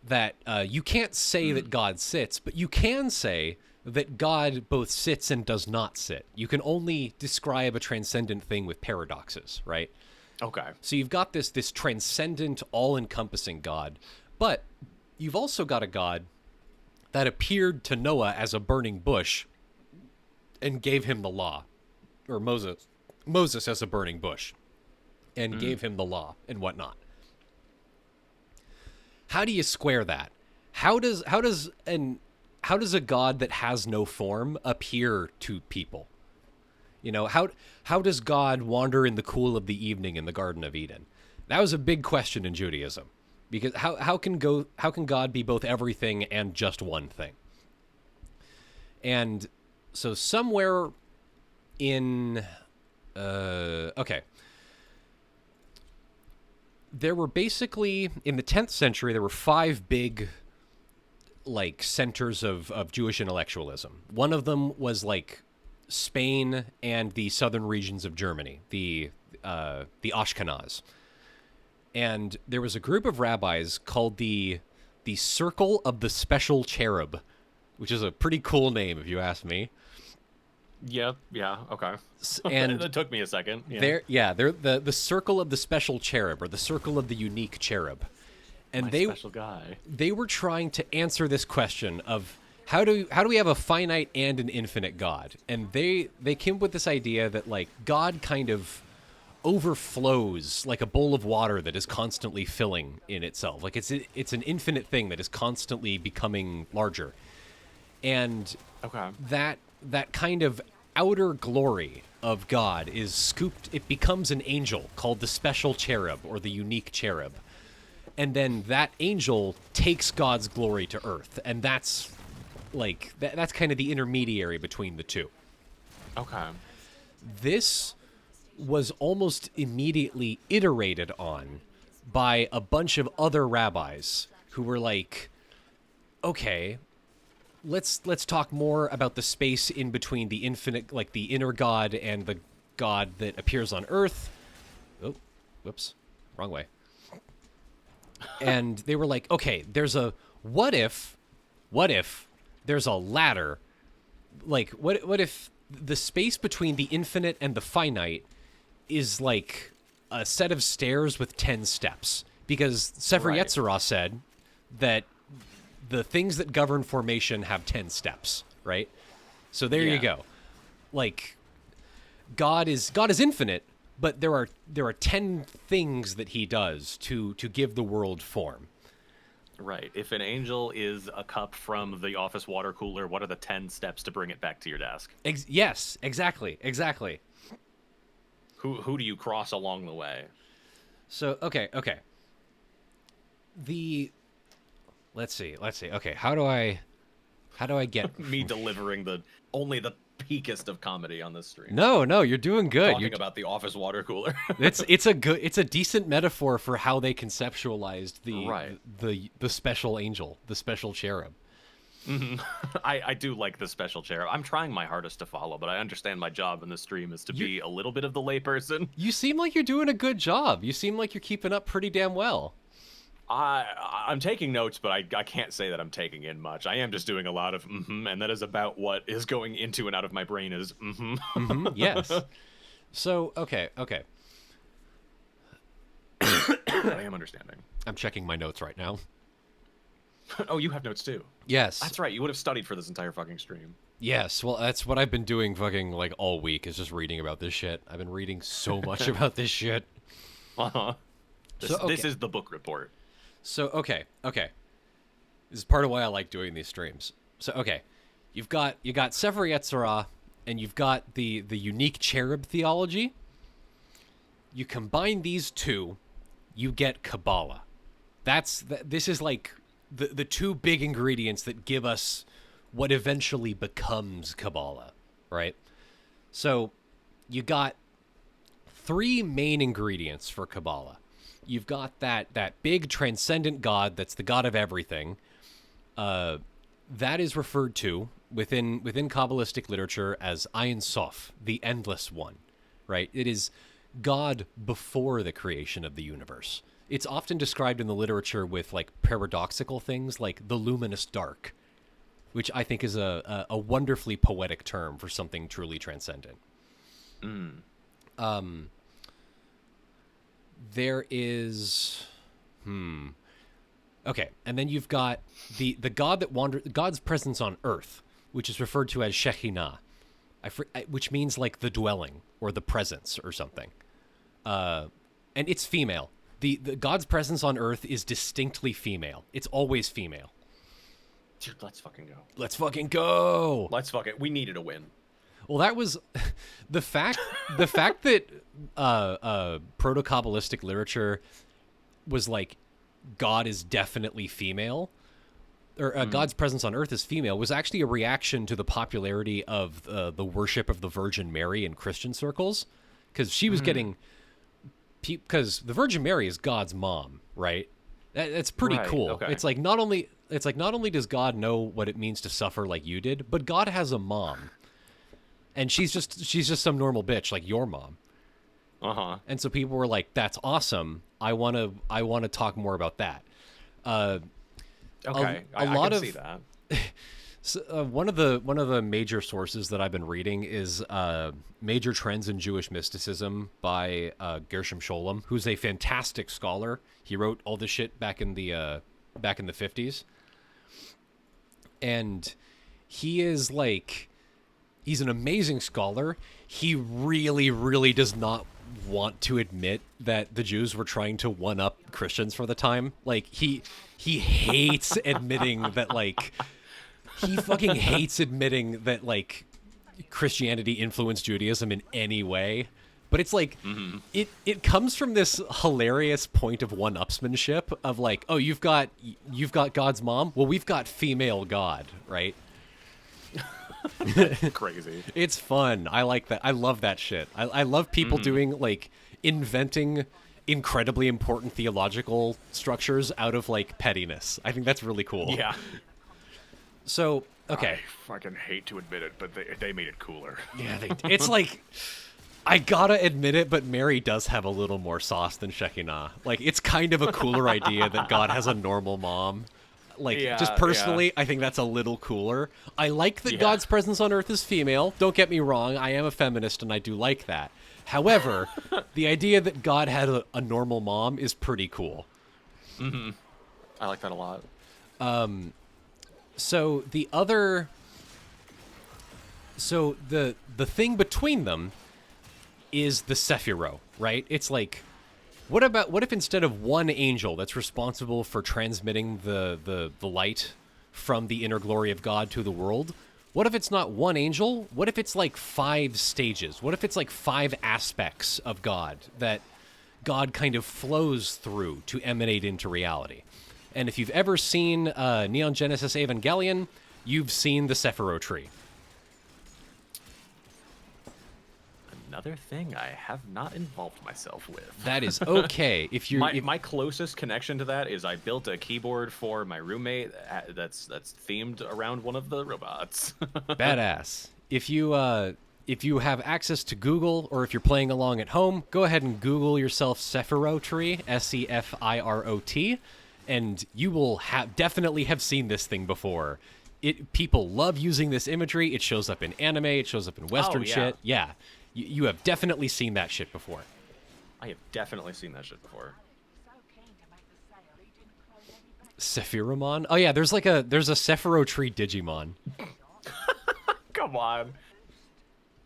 That you can't say that God sits, but you can say that God both sits and does not sit. You can only describe a transcendent thing with paradoxes, right? Okay. So you've got this transcendent, all-encompassing God, but you've also got a God that appeared to Noah as a burning bush and gave him the law, or Moses as a burning bush and gave him the law and whatnot. How do you square that? How does a God that has no form appear to people? You know, how does God wander in the cool of the evening in the Garden of Eden? That was a big question in Judaism, because how can God be both everything and just one thing? And so somewhere in there were basically, in the 10th century, there were 5 big like centers of Jewish intellectualism. One of them was like Spain and the southern regions of Germany, the Ashkenaz. And there was a group of rabbis called the Circle of the Special Cherub, which is a pretty cool name if you ask me. Yeah, okay. And it took me a second. They're the Circle of the Special Cherub, or the Circle of the Unique Cherub. And special guy. They were trying to answer this question of how do we have a finite and an infinite God? And they came up with this idea that like God kind of overflows like a bowl of water that is constantly filling in itself. Like it's an infinite thing that is constantly becoming larger. And that kind of outer glory of God is scooped. It becomes an angel called the Special Cherub, or the Unique Cherub. And then that angel takes God's glory to earth. And that's like, that's kind of the intermediary between the two. Okay. This was almost immediately iterated on by a bunch of other rabbis who were like, okay, let's talk more about the space in between the infinite, like the inner God and the God that appears on earth. Oh, whoops, wrong way. And they were like, okay, there's a what if there's a ladder? Like, what if the space between the infinite and the finite is like a set of stairs with 10 steps? Because Sefer Yetzirah said that the things that govern formation have 10 steps, right? So there you go. Like, God is infinite, but there are 10 things that he does to give the world form. Right. If an angel is a cup from the office water cooler, what are the 10 steps to bring it back to your desk? Yes, exactly. Who do you cross along the way? So, okay. Let's see. Okay, how do I get me delivering only the peakest of comedy on this stream? No, you're doing good. Talking about the office water cooler. it's a decent metaphor for how they conceptualized the special angel, the special cherub. Mm-hmm. I do like the special cherub. I'm trying my hardest to follow, but I understand my job in the stream is to be a little bit of the layperson. You seem like you're doing a good job. You seem like you're keeping up pretty damn well. I'm taking notes, but I can't say that I'm taking in much. I am just doing a lot of and that is about what is going into and out of my brain is Yes. So, okay. I am understanding. I'm checking my notes right now. Oh, you have notes too? Yes. That's right. You would have studied for this entire fucking stream. Yes. Well, that's what I've been doing fucking like all week, is just reading about this shit. I've been reading so much about this shit. Uh-huh. This is the book report. So, okay. This is part of why I like doing these streams. So, okay. You got Sefer Yetzirah, and you've got the unique cherub theology. You combine these two, you get Kabbalah. This is like the two big ingredients that give us what eventually becomes Kabbalah, right? So, you got 3 main ingredients for Kabbalah. You've got that big transcendent God that's the God of everything. That is referred to within Kabbalistic literature as Ein Sof, the endless one, right? It is God before the creation of the universe. It's often described in the literature with like paradoxical things like the luminous dark, which I think is a wonderfully poetic term for something truly transcendent. There is Okay, and then you've got the god that God's presence on earth, which is referred to as Shekhinah, which means like the dwelling or the presence or something. And it's female. The God's presence on earth is distinctly female. It's always female. Dude, let's fucking go. Let's fucking go. Let's fucking. We needed a win. Well, that was the fact that proto-Kabbalistic literature was like God is definitely female, or God's presence on earth is female, was actually a reaction to the popularity of the worship of the Virgin Mary in Christian circles, because she was getting, because the Virgin Mary is God's mom, right? That's pretty cool. Okay. It's like not only does God know what it means to suffer like you did, but God has a mom, and she's just some normal bitch like your mom. And so people were like, "That's awesome. I want to talk more about that." Okay, I can see that. So, one of the major sources that I've been reading is Major Trends in Jewish Mysticism by Gershom Scholem, who's a fantastic scholar. He wrote all this shit back in the 50s, and he's an amazing scholar. He really, really does not want to admit that the Jews were trying to one up Christians for the time. Like he hates admitting that he fucking hates admitting that Christianity influenced Judaism in any way. But it's like it comes from this hilarious point of one-upsmanship of like, oh, you've got God's mom. Well, we've got female God, right? Crazy. It's fun. I like that. I love that shit. I love people doing inventing incredibly important theological structures out of pettiness. I think that's really cool. Yeah. So, okay. I fucking hate to admit it, but they made it cooler. Yeah, it's I gotta admit it, but Mary does have a little more sauce than Shekinah. It's kind of a cooler idea that God has a normal mom. Just personally, I think that's a little cooler. I like that God's presence on earth is female. Don't get me wrong. I am a feminist, and I do like that. However, the idea that God had a normal mom is pretty cool. I like that a lot. So the thing between them is the Sephiro, right? It's what if instead of one angel that's responsible for transmitting the light from the inner glory of God to the world, what if it's not one angel? What if it's 5 stages? What if it's 5 aspects of God that God kind of flows through to emanate into reality? And if you've ever seen Neon Genesis Evangelion, you've seen the Sephiro tree. Another thing I have not involved myself with. That is okay. If you my closest connection to that is I built a keyboard for my roommate that's themed around one of the robots. Badass. If you have access to Google, or if you're playing along at home, go ahead and Google yourself Sephiro tree, Sefirot, and you will definitely have seen this thing before. People love using this imagery. It shows up in anime. It shows up in Western shit. Yeah. You have definitely seen that shit before. I have definitely seen that shit before. Sephirothon? Oh yeah, there's a Sephiro tree Digimon. Come on.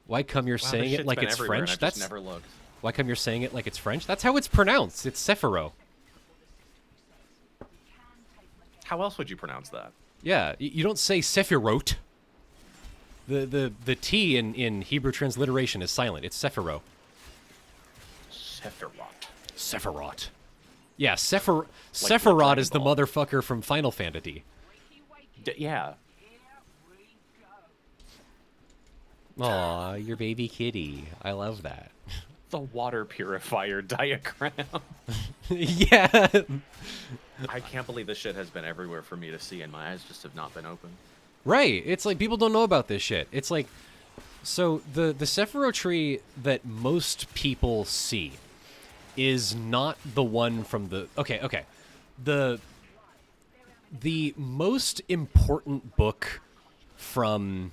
Why come you're saying it like it's French? That's never looked. Why come you're saying it like it's French? That's how it's pronounced. It's Sephiro. How else would you pronounce that? Yeah, you don't say Sephirot. The T in Hebrew transliteration is silent. It's Sephiro. Sephiroth. Yeah, Sephiroth is the motherfucker from Final Fantasy. Yeah. Aw, your baby kitty. I love that. The water purifier diagram. Yeah. I can't believe this shit has been everywhere for me to see, and my eyes just have not been open. Right. It's people don't know about this shit. It's so the Sephiro tree that most people see is not the one from the... Okay. The most important book from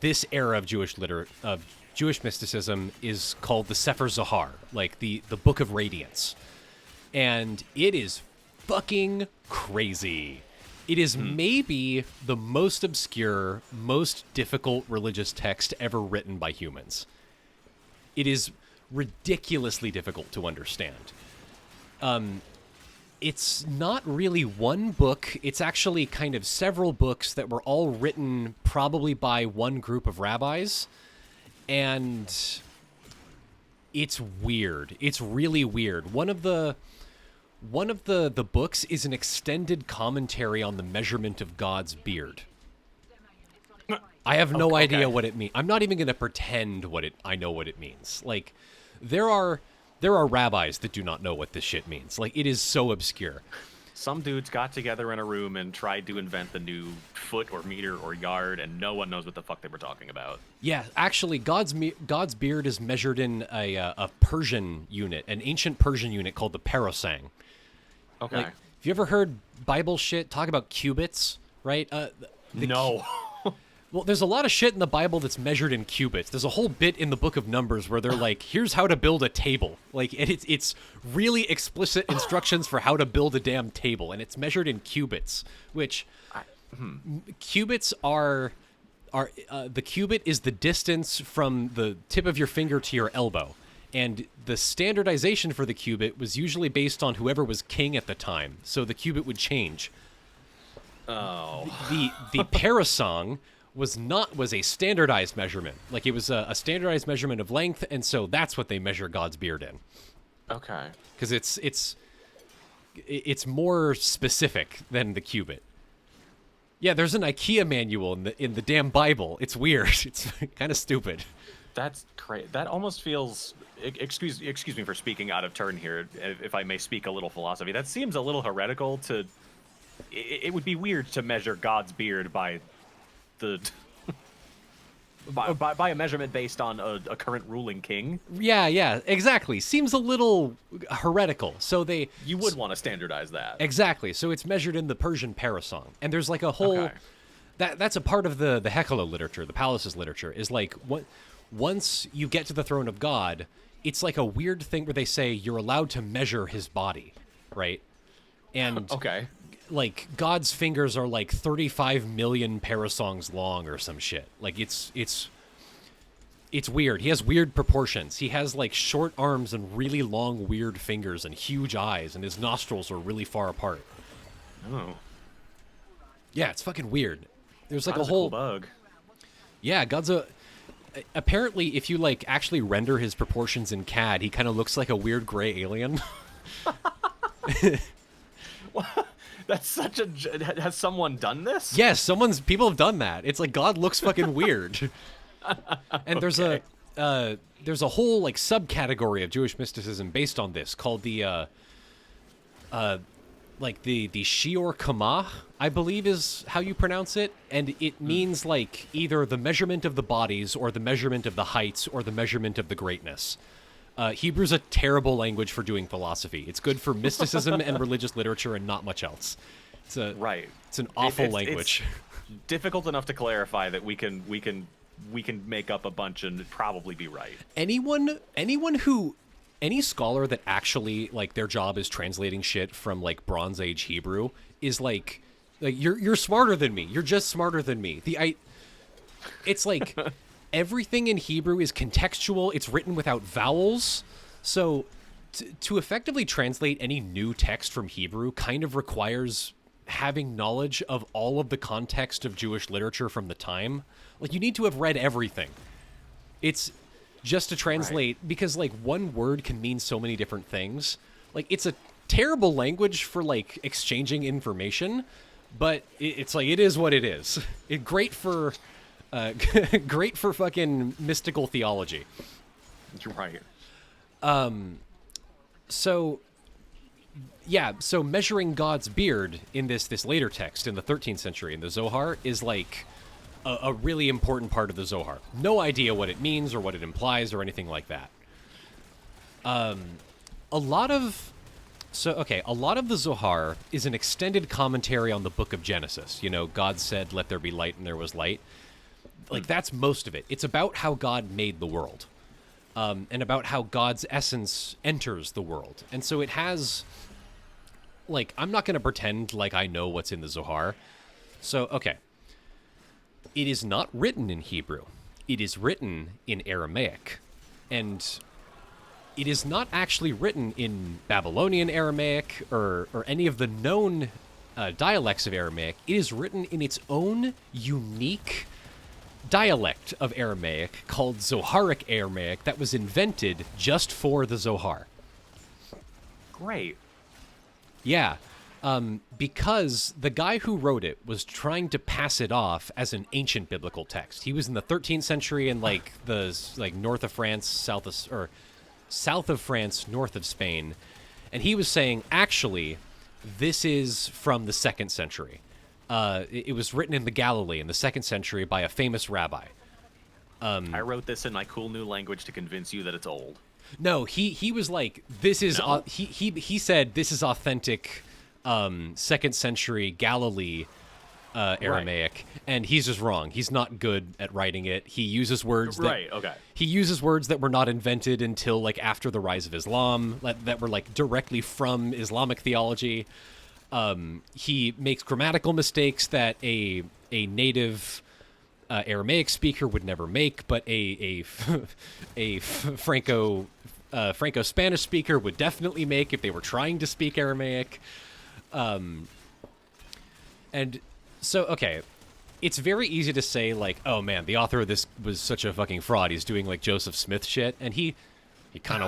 this era of Jewish mysticism is called the Sefer Zohar, the Book of Radiance. And it is fucking crazy. It is maybe the most obscure, most difficult religious text ever written by humans. It is ridiculously difficult to understand. It's not really one book. It's actually kind of several books that were all written probably by one group of rabbis. And it's weird. It's really weird. One of the books is an extended commentary on the measurement of God's beard. I have no idea what it means. I'm not even going to pretend I know what it means. Like, there are rabbis that do not know what this shit means. Like, it is so obscure. Some dudes got together in a room and tried to invent the new foot or meter or yard, and no one knows what the fuck they were talking about. Yeah, actually, God's beard is measured in a Persian unit, an ancient Persian unit called the parasang. Okay. Like, have you ever heard Bible shit talk about cubits, right? No. Well, there's a lot of shit in the Bible that's measured in cubits. There's a whole bit in the book of Numbers where they're like, here's how to build a table. Like, and it's really explicit instructions for how to build a damn table, and it's measured in cubits, which cubits are the cubit is the distance from the tip of your finger to your elbow. And the standardization for the cubit was usually based on whoever was king at the time, so the cubit would change. Oh. The parasang was a standardized measurement. Like, it was a standardized measurement of length, and so that's what they measure God's beard in. Okay. Because it's more specific than the cubit. Yeah, there's an IKEA manual in the damn Bible. It's weird. It's kind of stupid. That's crazy. That almost feels. Excuse me for speaking out of turn here, if I may speak a little philosophy. That seems a little heretical to. It would be weird to measure God's beard by by a measurement based on a current ruling king. Yeah, exactly. Seems a little heretical. So you would want to standardize that. Exactly. So it's measured in the Persian parasang, and there's like a whole that's a part of the Hekala literature, the palaces literature, is like once you get to the throne of God, it's like a weird thing where they say you're allowed to measure his body, right? And like, God's fingers are like 35 million parasangs long or some shit. Like, it's weird. He has weird proportions. He has like short arms and really long weird fingers and huge eyes, and his nostrils are really far apart. Oh. Yeah, it's fucking weird. There's like a whole cool bug. Yeah, God's apparently, if you like actually render his proportions in CAD, he kind of looks like a weird gray alien. That's such a. Has someone done this? Yes, people have done that. It's like God looks fucking weird. And there's a whole like subcategory of Jewish mysticism based on this called the Shior Kamah, I believe is how you pronounce it, and it means like either the measurement of the bodies or the measurement of the heights or the measurement of the greatness. Hebrew's a terrible language for doing philosophy. It's good for mysticism and religious literature and not much else. It's an awful language. It's difficult enough to clarify that we can make up a bunch and probably be right. Any scholar that actually like their job is translating shit from like Bronze Age Hebrew is like you're smarter than me. You're just smarter than me. It's like everything in Hebrew is contextual. It's written without vowels. So to effectively translate any new text from Hebrew kind of requires having knowledge of all of the context of Jewish literature from the time. Like, you need to have read everything. It's just to translate, because like one word can mean so many different things. Like, it's a terrible language for like exchanging information, but it's like, it is what it is. Great for fucking mystical theology. You're right. So measuring God's beard in this later text in the 13th century in the Zohar is like a really important part of the Zohar. No idea what it means or what it implies or anything like that. A lot of the Zohar is an extended commentary on the book of Genesis. You know, God said, "Let there be light," and there was light. Like, that's most of it. It's about how God made the world, and about how God's essence enters the world. And so it has like, I'm not going to pretend like I know what's in the Zohar. So, okay. It is not written in Hebrew. It is written in Aramaic. And it is not actually written in Babylonian Aramaic or any of the known dialects of Aramaic. It is written in its own unique dialect of Aramaic called Zoharic Aramaic that was invented just for the Zohar. Great. Yeah. Because the guy who wrote it was trying to pass it off as an ancient biblical text. He was in the 13th century in like the north of France, south of France, north of Spain, and he was saying, actually, this is from the 2nd century. It was written in the Galilee in the 2nd century by a famous rabbi. I wrote this in my cool new language to convince you that it's old. No, he was like, this is No? he said this is authentic 2nd century Galilee Aramaic, Right. and he's just wrong. He's not good at writing it. He uses words that Right, okay. he uses words that were not invented until like after the rise of Islam, that were like directly from Islamic theology. He makes grammatical mistakes that a native Aramaic speaker would never make, but a Franco Spanish speaker would definitely make if they were trying to speak Aramaic. And so, okay, it's very easy to say, like, oh man, the author of this was such a fucking fraud. He's doing like Joseph Smith shit, and he kind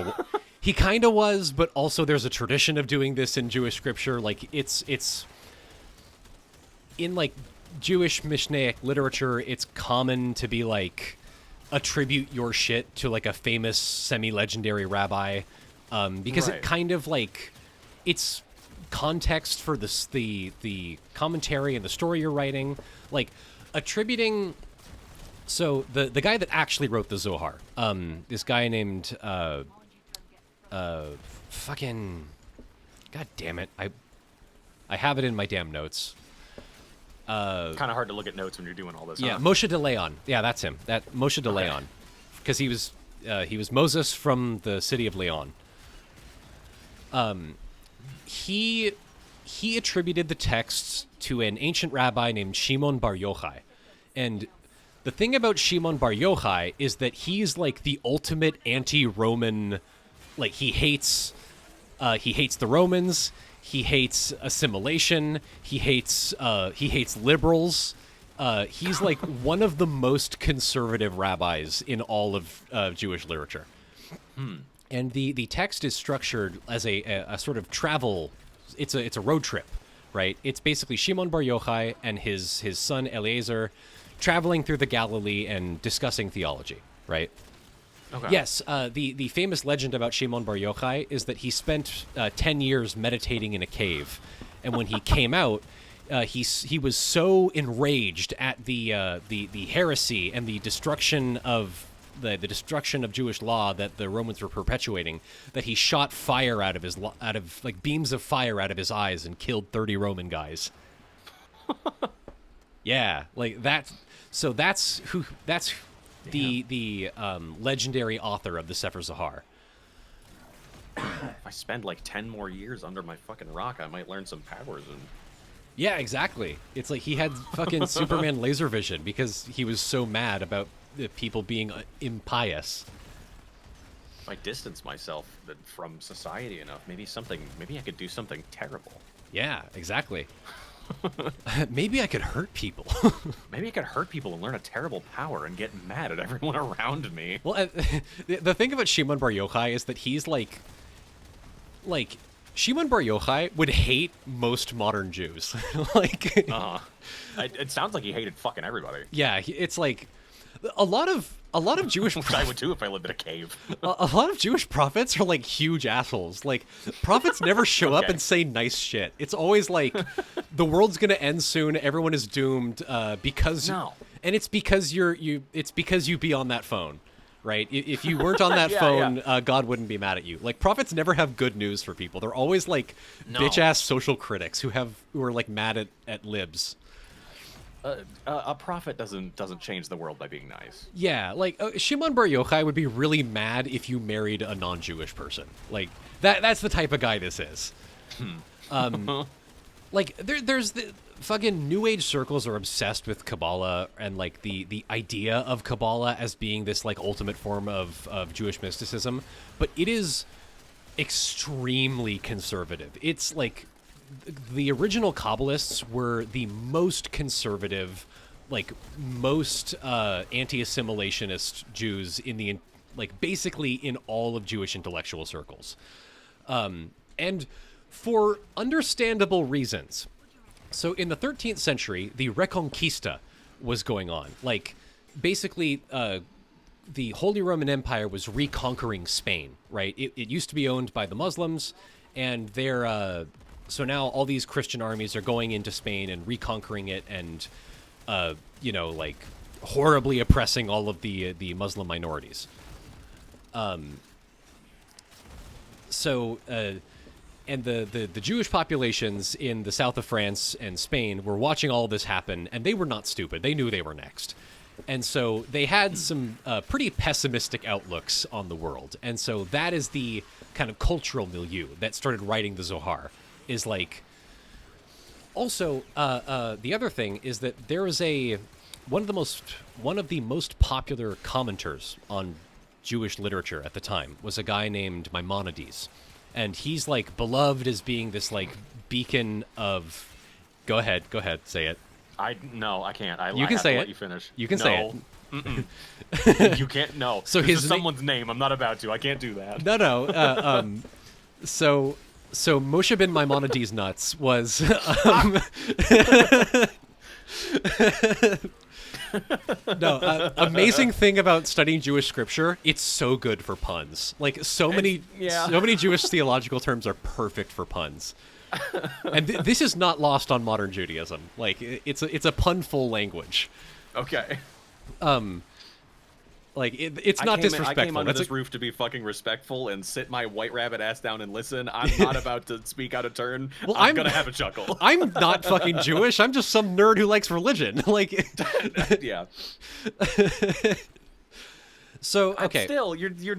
of was, but also there's a tradition of doing this in Jewish scripture. Like it's in like Jewish Mishnaic literature, it's common to be like attribute your shit to like a famous semi-legendary rabbi, because Right. it kind of like it's context for the commentary and the story you're writing, like attributing. So the guy that actually wrote the Zohar, this guy named fucking, god damn it, I have it in my damn notes. Kind of hard to look at notes when you're doing all this. Yeah, huh? Moshe de Leon. Yeah, that's him. That Moshe de Leon, because he was Moses from the city of Leon. He attributed the texts to an ancient rabbi named Shimon Bar Yochai, and the thing about Shimon Bar Yochai is that he's like the ultimate anti-Roman. Like he hates the Romans. He hates assimilation. He hates liberals. He's like one of the most conservative rabbis in all of Jewish literature. And the text is structured as a sort of travel. It's a road trip, right? It's basically Shimon Bar Yochai and his son Eliezer traveling through the Galilee and discussing theology, right? Okay. Yes, the famous legend about Shimon Bar Yochai is that he spent 10 years meditating in a cave, and when he came out, he was so enraged at the heresy and the destruction of the destruction of Jewish law that the Romans were perpetuating, that he shot fire out of like beams of fire out of his eyes and killed 30 Roman guys. Yeah, like that. So that's the legendary author of the Sefer Zohar. If I spend like 10 more years under my fucking rock, I might learn some powers. And Yeah, exactly. It's like he had fucking Superman laser vision because he was so mad about the people being impious. if I distance myself from society enough, maybe I could do something terrible. Yeah, exactly. Maybe I could hurt people. Maybe I could hurt people and learn a terrible power and get mad at everyone around me. Well, the thing about Shimon Bar Yochai is that he's like Shimon Bar Yochai would hate most modern Jews. Like, It sounds like he hated fucking everybody. yeah, it's like a lot of Jewish Which I would too if I lived in a cave. a lot of Jewish prophets are like huge assholes. Like prophets never show up Okay. and say nice shit. It's always like the world's gonna end soon. Everyone is doomed because No. and it's because it's because you be on that phone, right? If you weren't on that Yeah, phone, God wouldn't be mad at you. Like prophets never have good news for people. They're always like No. bitch ass social critics who are like mad at libs. A prophet doesn't change the world by being nice. Yeah, like Shimon Bar Yochai would be really mad if you married a non-Jewish person. Like that's the type of guy this is. Like there's the fucking New Age circles are obsessed with Kabbalah and like the idea of Kabbalah as being this like ultimate form of Jewish mysticism, but it is extremely conservative. It's like the original Kabbalists were the most conservative, like most anti-assimilationist Jews in the like basically in all of Jewish intellectual circles, and for understandable reasons. So in the 13th century, the Reconquista was going on. Like, basically, the Holy Roman Empire was reconquering Spain, right? It used to be owned by the Muslims, and they're... so now all these Christian armies are going into Spain and reconquering it and, you know, like, horribly oppressing all of the Muslim minorities. And the Jewish populations in the south of France and Spain were watching all this happen, and they were not stupid. They knew they were next. And so they had some pretty pessimistic outlooks on the world. And so that is the kind of cultural milieu that started writing the Zohar. Is like... Also, the other thing is that there is one of the most popular commenters on Jewish literature at the time was a guy named Maimonides. And he's, like, beloved as being this, like, beacon of... Go ahead, say it. No, I can't. You can say it. Let you finish. You can say it. You can't. No. So this is someone's name. I'm not about to. I can't do that. No. So Moshe ben Maimonides nuts was... amazing thing about studying Jewish scripture, it's so good for puns. Like, so many Jewish theological terms are perfect for puns. And this is not lost on modern Judaism. Like, it's a punful language. Okay. Like, it's not disrespectful. I came under this roof to be fucking respectful and sit my white rabbit ass down and listen. I'm not about to speak out of turn. Well, I'm gonna have a chuckle. I'm not fucking Jewish. I'm just some nerd who likes religion. Like, yeah. So, okay. Still, you're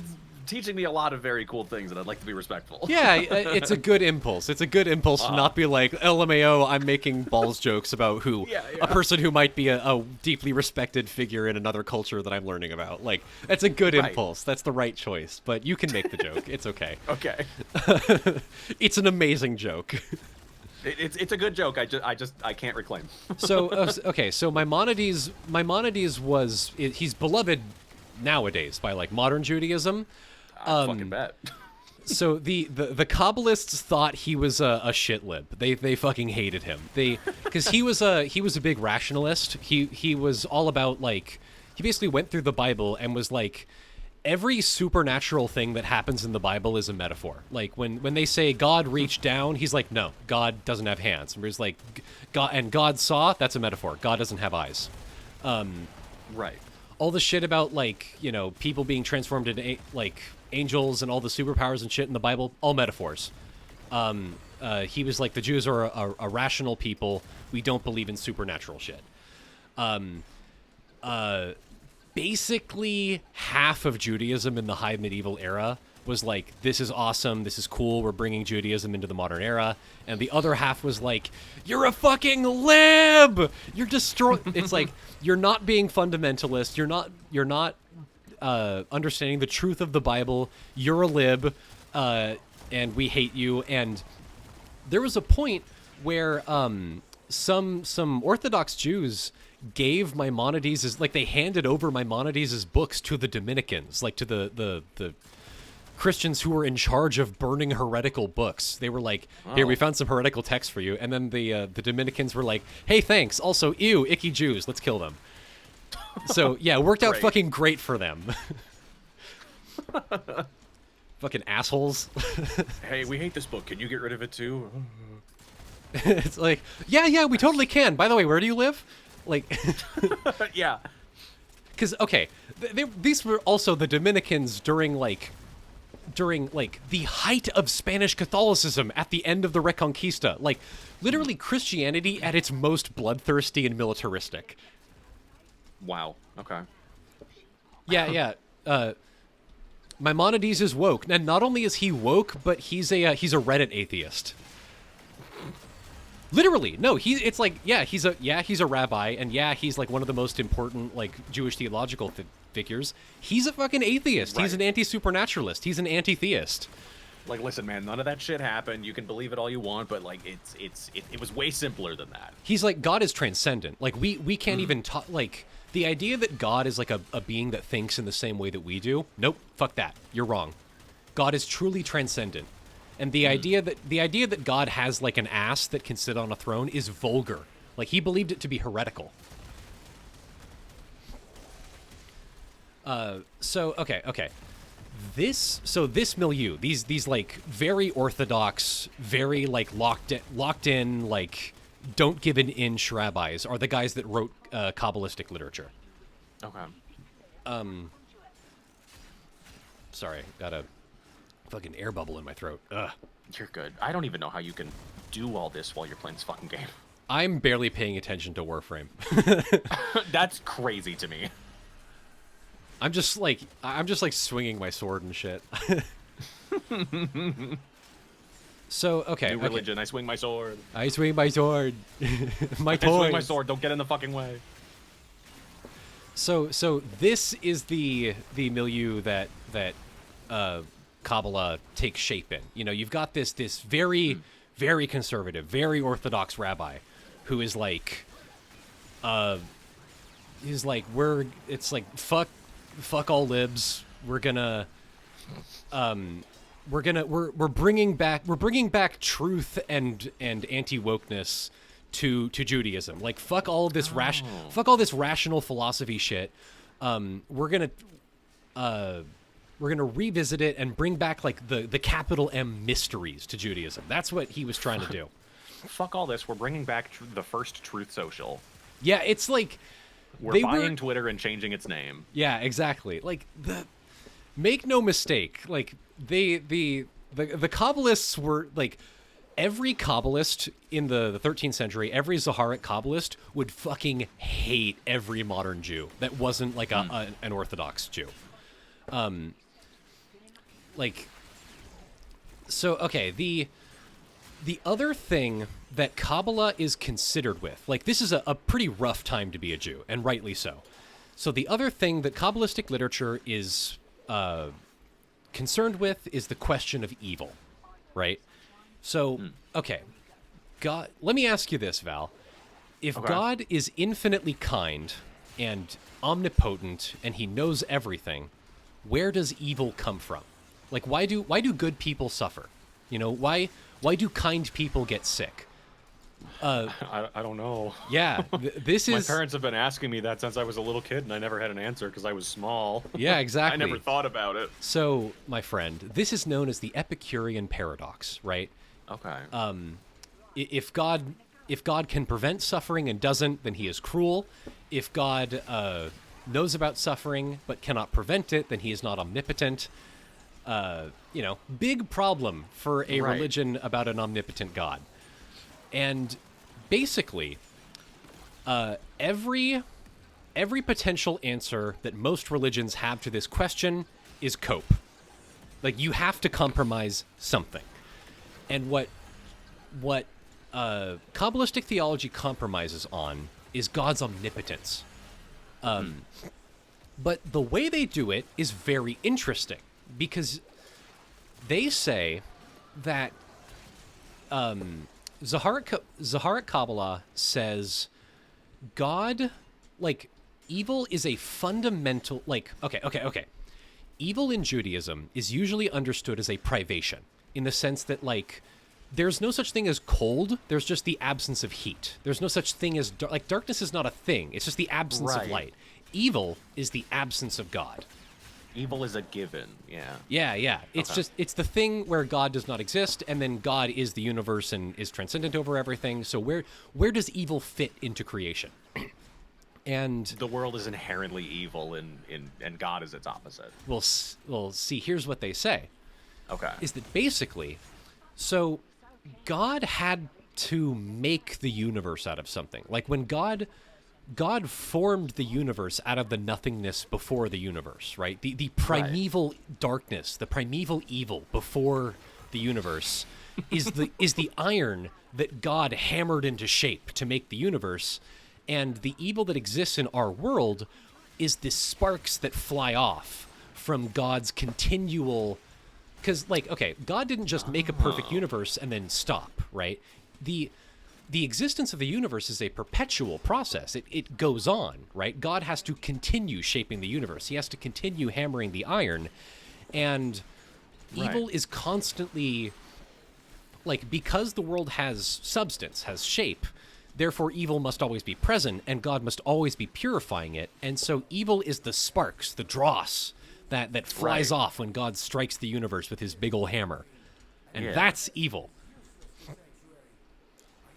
teaching me a lot of very cool things, and I'd like to be respectful. Yeah, it's a good impulse. It's a good impulse to not be like, LMAO, I'm making balls jokes about a person who might be a deeply respected figure in another culture that I'm learning about. Like, that's a good impulse. That's the right choice. But you can make the joke. It's okay. Okay. It's an amazing joke. It's a good joke. I can't reclaim. So, okay, so Maimonides was... He's beloved nowadays by, like, modern Judaism. I fucking bet. So the Kabbalists thought he was a shit lib. They fucking hated him. Because he was a big rationalist. He was all about, like, he basically went through the Bible and was like, every supernatural thing that happens in the Bible is a metaphor. Like, when they say God reached down, he's like, no, God doesn't have hands. And he's like, God saw, that's a metaphor. God doesn't have eyes. Right. All the shit about, like, you know, people being transformed into, like, angels and all the superpowers and shit in the Bible, all metaphors. He was like, the Jews are a rational people. We don't believe in supernatural shit. Basically, half of Judaism in the high medieval era was like, this is awesome, this is cool, we're bringing Judaism into the modern era. And the other half was like, you're a fucking lib! You're It's like, you're not being fundamentalist, you're not understanding the truth of the Bible, you're a lib, and we hate you. And there was a point where some Orthodox Jews gave Maimonides, like, they handed over Maimonides' books to the Dominicans, like, to the Christians who were in charge of burning heretical books. They were like, here, we found some heretical texts for you. And then the Dominicans were like, hey, thanks. Also, ew, icky Jews. Let's kill them. So, yeah, it worked out fucking great for them. Fucking assholes. Hey, we hate this book. Can you get rid of it too? It's like, yeah, we totally can. By the way, where do you live? Like, yeah. Because, okay, these were also the Dominicans during the height of Spanish Catholicism at the end of the Reconquista. Like, literally Christianity at its most bloodthirsty and militaristic. Wow. Okay. Yeah. Maimonides is woke, and not only is he woke, but he's a Reddit atheist. Literally, no. It's like, he's a rabbi, and he's like one of the most important like Jewish theological figures. He's a fucking atheist. Right. He's an anti-supernaturalist. He's an anti-theist. Like, listen, man, none of that shit happened. You can believe it all you want, but like, it was way simpler than that. He's like, God is transcendent. Like we can't even talk. Like the idea that God is like a being that thinks in the same way that we do. Nope, fuck that. You're wrong. God is truly transcendent. And the idea that God has like an ass that can sit on a throne is vulgar. Like he believed it to be heretical. So okay. This milieu, these like very orthodox, very like locked in, like don't give an inch rabbis are the guys that wrote Kabbalistic literature. Okay. Sorry, got a fucking air bubble in my throat. Ugh. You're good. I don't even know how you can do all this while you're playing this fucking game. I'm barely paying attention to Warframe. That's crazy to me. I'm just like swinging my sword and shit. So okay. New religion. I swing my sword. I swing my sword. My toys. I swing my sword. Don't get in the fucking way. So this is the milieu that Kabbalah takes shape in. You know, you've got this very very conservative, very orthodox rabbi, who is like, he's like it's like fuck all libs. We're bringing back truth and anti-wokeness to Judaism. Like fuck all of this fuck all this rational philosophy shit. We're gonna revisit it and bring back like the capital M mysteries to Judaism. That's what he was trying to do. Fuck all this. We're bringing back the first Truth Social. Yeah, it's like we're buying Twitter and changing its name. Yeah, exactly. Like make no mistake. Like the Kabbalists were like, every Kabbalist in the 13th century, every Zoharic Kabbalist would fucking hate every modern Jew that wasn't like an Orthodox Jew. The other thing that Kabbalah is considered with, like this is a pretty rough time to be a Jew, and rightly so. So the other thing that Kabbalistic literature is concerned with is the question of evil, right? So, okay, God, let me ask you this, Val. If God is infinitely kind and omnipotent and he knows everything, where does evil come from? Like, why do good people suffer? You know, why do kind people get sick? I don't know. Yeah, this is... My parents have been asking me that since I was a little kid, and I never had an answer because I was small. Yeah, exactly. I never thought about it. So, my friend, this is known as the Epicurean paradox, right? Okay. If God can prevent suffering and doesn't, then he is cruel. If God knows about suffering but cannot prevent it, then he is not omnipotent. Big problem for a religion about an omnipotent God. And basically, every potential answer that most religions have to this question is cope. Like, you have to compromise something. And what Kabbalistic theology compromises on is God's omnipotence. But the way they do it is very interesting, because they say that Zoharic Kabbalah says God, like, evil is a fundamental, like, okay. Evil in Judaism is usually understood as a privation, in the sense that, like, there's no such thing as cold, there's just the absence of heat. There's no such thing as, darkness is not a thing, it's just the absence of light. Evil is the absence of God. Evil is a given, yeah. Yeah. It's just, it's the thing where God does not exist, and then God is the universe and is transcendent over everything. So where does evil fit into creation? And the world is inherently evil, and God is its opposite. Well, see, here's what they say. Okay. Is that basically, so God had to make the universe out of something. Like, when God formed the universe out of the nothingness before the universe, right? The primeval darkness, the primeval evil before the universe is the iron that God hammered into shape to make the universe, and the evil that exists in our world is the sparks that fly off from God's continual. Because, like, okay, God didn't just make a perfect universe and then stop, right? The existence of the universe is a perpetual process. It goes on, right? God has to continue shaping the universe. He has to continue hammering the iron, and evil is constantly, like, because the world has substance, has shape, therefore evil must always be present, and God must always be purifying it. And so evil is the sparks, the dross, that flies off when God strikes the universe with his big ol' hammer. And that's evil.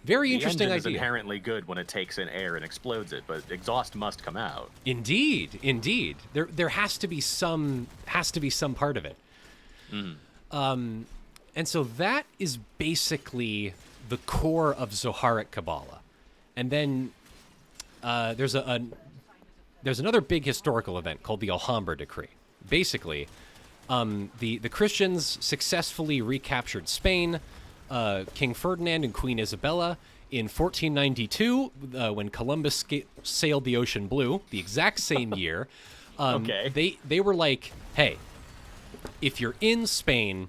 Very interesting idea. Is inherently good when it takes in air and explodes it, but exhaust must come out. Indeed. There has to be some part of it. And so that is basically the core of Zoharic Kabbalah. And then there's another big historical event called the Alhambra Decree. Basically, the Christians successfully recaptured Spain. King Ferdinand and Queen Isabella in 1492, when Columbus sailed the ocean blue, the exact same year. They were like, hey, if you're in Spain,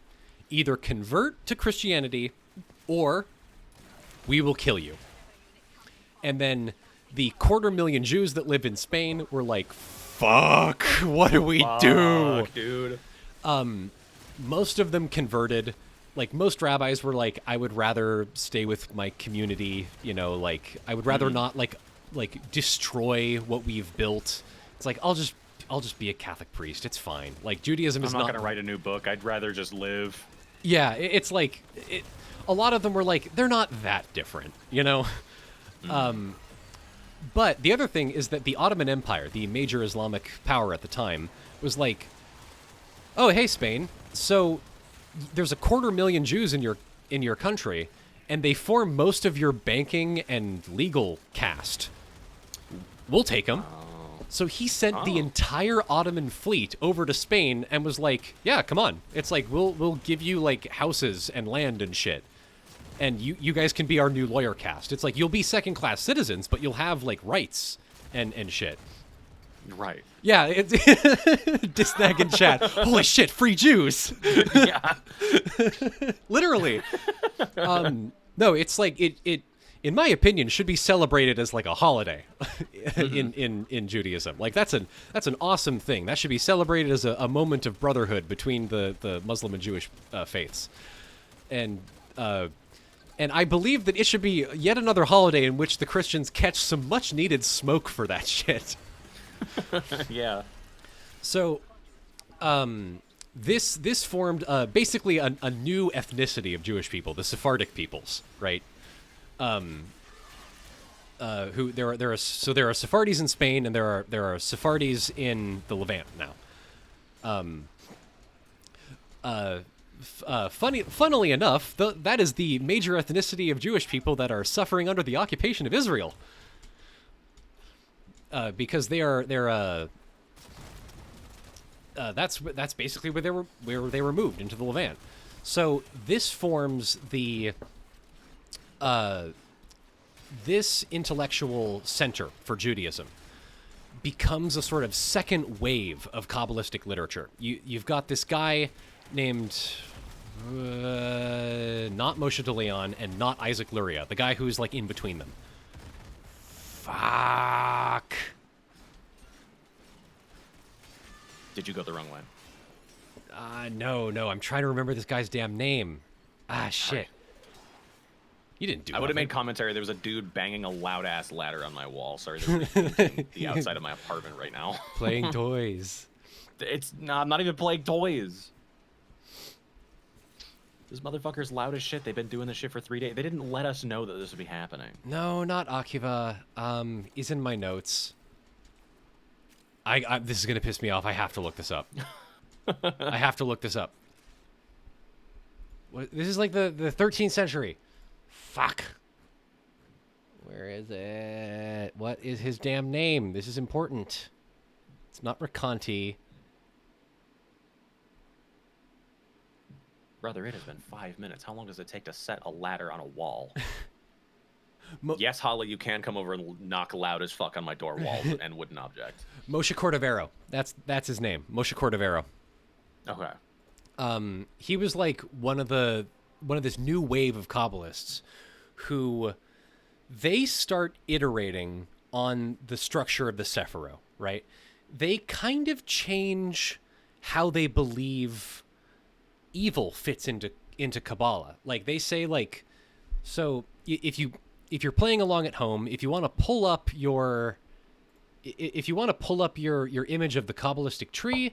either convert to Christianity or we will kill you. And then the 250,000 Jews that live in Spain were like, fuck, what do we do? Dude. Most of them converted. Like, most rabbis were like, I would rather stay with my community, you know, like, I would rather not, like, destroy what we've built. It's like, I'll just be a Catholic priest. It's fine. Like, Judaism is not... I'm not going to write a new book. I'd rather just live. Yeah, it's like... a lot of them were like, they're not that different, you know? But the other thing is that the Ottoman Empire, the major Islamic power at the time, was like, oh, hey, Spain, so... there's 250,000 Jews in your country, and they form most of your banking and legal caste. We'll take them. So he sent the entire Ottoman fleet over to Spain and was like, yeah, come on. It's like, we'll give you, like, houses and land and shit. And you guys can be our new lawyer caste. It's like, you'll be second-class citizens, but you'll have, like, rights and shit. Right. Yeah, it's Disnag in chat. Holy shit, free Jews. Yeah. Literally. No, it's like it in my opinion should be celebrated as like a holiday in Judaism. Like that's an awesome thing. That should be celebrated as a moment of brotherhood between the Muslim and Jewish faiths. And I believe that it should be yet another holiday in which the Christians catch some much needed smoke for that shit. Yeah. So, this formed basically a new ethnicity of Jewish people, the Sephardic peoples, right? Who there are Sephardis in Spain, and there are Sephardis in the Levant now. Funnily enough, that is the major ethnicity of Jewish people that are suffering under the occupation of Israel. Because that's basically where they were moved into the Levant. So this forms this intellectual center for Judaism becomes a sort of second wave of Kabbalistic literature. You've got this guy named not Moshe de Leon and not Isaac Luria, the guy who's like in between them. Fuck. Did you go the wrong way? No. I'm trying to remember this guy's damn name. Shit. You didn't do it. I would have made commentary. There was a dude banging a loud-ass ladder on my wall. Sorry, there's the outside of my apartment right now. Playing toys. I'm not even playing toys. This motherfucker's loud as shit. They've been doing this shit for 3 days. They didn't let us know that this would be happening. No, not Akiva. He's in my notes. This is gonna piss me off. I have to look this up. This is like the 13th century. Fuck. Where is it? What is his damn name? This is important. It's not Raconti. Brother, it has been 5 minutes. How long does it take to set a ladder on a wall? Yes, Holly, you can come over and knock loud as fuck on my door walls and wooden objects. Moshe Cordovero. That's his name. Moshe Cordovero. Okay. He was like one of this new wave of Kabbalists who they start iterating on the structure of the Sephiro, right? They kind of change how they believe evil fits into Kabbalah. Like they say, like, so if you're playing along at home, if you want to pull up your image of the Kabbalistic tree,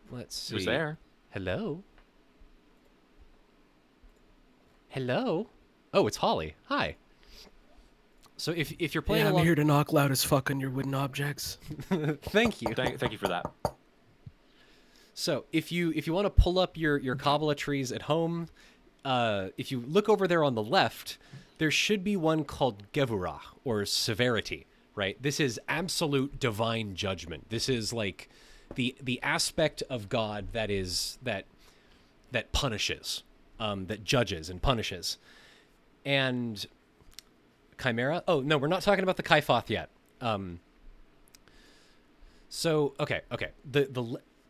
let's see. Who's there? Hello. Oh, it's Holly. Hi. So if you're playing along... I'm here to knock loud as fuck on your wooden objects. Thank you. Thank you for that. So if you want to pull up your Kabbalah trees at home, if you look over there on the left, there should be one called Gevurah, or severity, right? This is absolute divine judgment. This is like the aspect of God that punishes, that judges and punishes. And Chimera? Oh, no, we're not talking about the Kaifoth yet. So, okay.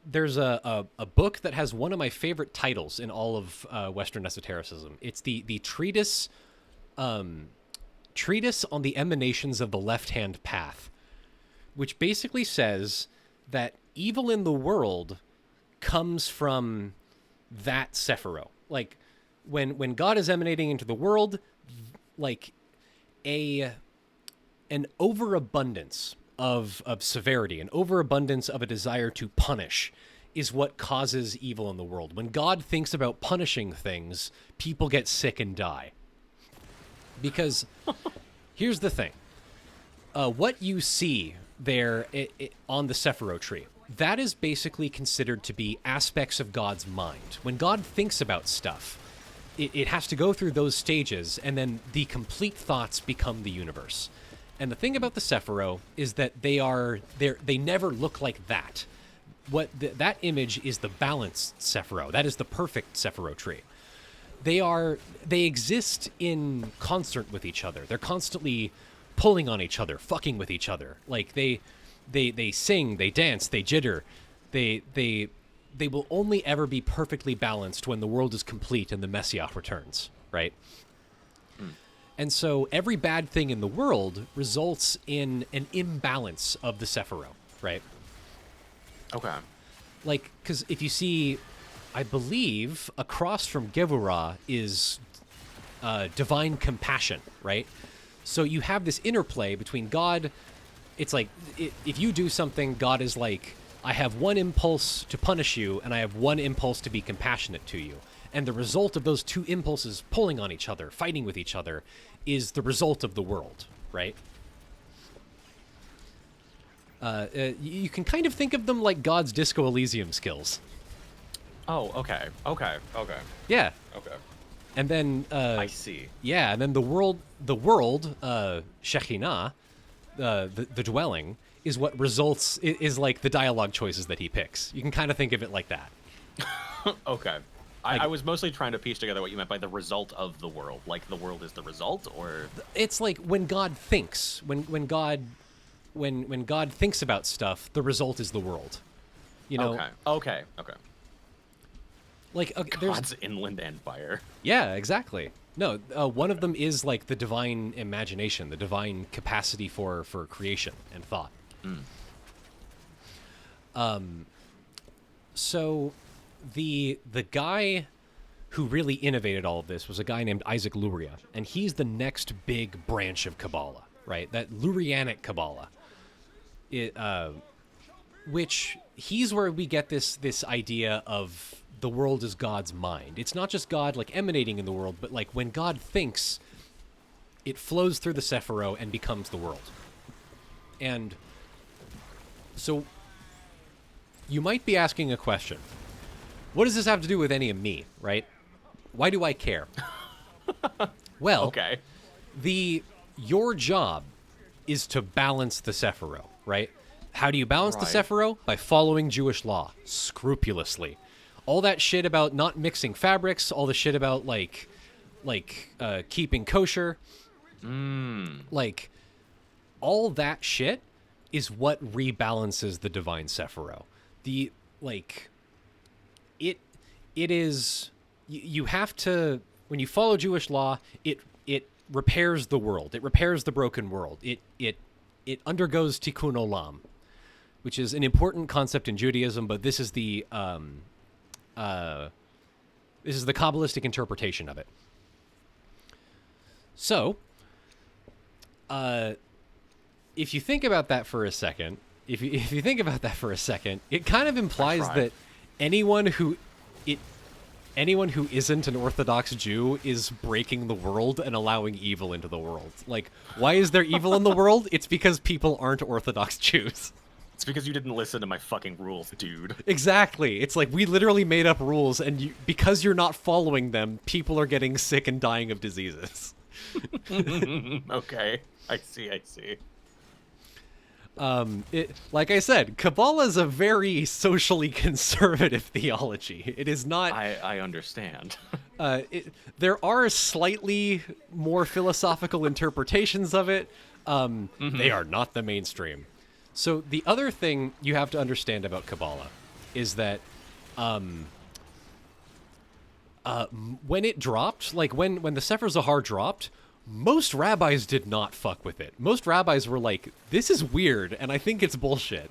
There's a book that has one of my favorite titles in all of Western esotericism. It's the treatise on the emanations of the left-hand path, which basically says that evil in the world comes from that Sephiro. Like, when God is emanating into the world, like an overabundance of severity, an overabundance of a desire to punish is what causes evil in the world. When God thinks about punishing things, people get sick and die. Because here's the thing. What you see there on the Sephiro tree, that is basically considered to be aspects of God's mind. When God thinks about stuff, it has to go through those stages, and then the complete thoughts become the universe. And the thing about the Sephiro is that they never look like that. That image is the balanced Sephiro. That is the perfect Sephiro tree. They exist in concert with each other. They're constantly pulling on each other, fucking with each other. Like they sing, they dance, they jitter. They will only ever be perfectly balanced when the world is complete and the Messiah returns, right? And so every bad thing in the world results in an imbalance of the Sephiro, right? Okay. Like, because if you see, I believe, across from Gevurah is divine compassion, right? So you have this interplay between God. It's like, if you do something, God is like, I have one impulse to punish you, and I have one impulse to be compassionate to you. And the result of those two impulses pulling on each other, fighting with each other, is the result of the world, right? You can kind of think of them like God's Disco Elysium skills. Oh, okay. Yeah. Okay. And then... I see. Yeah, and then the world, Shekhinah, the dwelling, is what results, is like the dialogue choices that he picks. You can kind of think of it like that. Okay. I was mostly trying to piece together what you meant by the result of the world. Like the world is the result, or... It's like when God thinks. When God thinks about stuff, the result is the world. You know? Okay. Like, okay, God's inland empire. Yeah, exactly. No, one of them is like the divine imagination, the divine capacity for creation and thought. So the guy who really innovated all of this was a guy named Isaac Luria, and he's the next big branch of Kabbalah, right? That Lurianic Kabbalah. Which he's where we get this idea of the world is God's mind. It's not just God like emanating in the world, but like when God thinks, it flows through the Sephiro and becomes the world. And so you might be asking a question. What does this have to do with any of me, right? Why do I care? Well, okay. Your job is to balance the Sephiro, right? How do you balance the Sephiro? By following Jewish law scrupulously. all that shit about not mixing fabrics, all the shit about keeping kosher, like all that shit is what rebalances the divine Sephiroth. It is, you have to, when you follow Jewish law, it repairs the world. It repairs the broken world. It undergoes tikkun olam, which is an important concept in Judaism, but this is the Kabbalistic interpretation of it. So, if you think about that for a second, it kind of implies that anyone who isn't an Orthodox Jew is breaking the world and allowing evil into the world. Like, why is there evil in the world? It's because people aren't Orthodox Jews. It's because you didn't listen to my fucking rules, dude. Exactly. It's like we literally made up rules, and because you're not following them, people are getting sick and dying of diseases. Okay. I see. Like I said, Kabbalah is a very socially conservative theology. It is not. I understand. There are slightly more philosophical interpretations of it. They are not the mainstream. So the other thing you have to understand about Kabbalah is that when it dropped, like when the Sefer Zohar dropped, most rabbis did not fuck with it. Most rabbis were like, this is weird, and I think it's bullshit.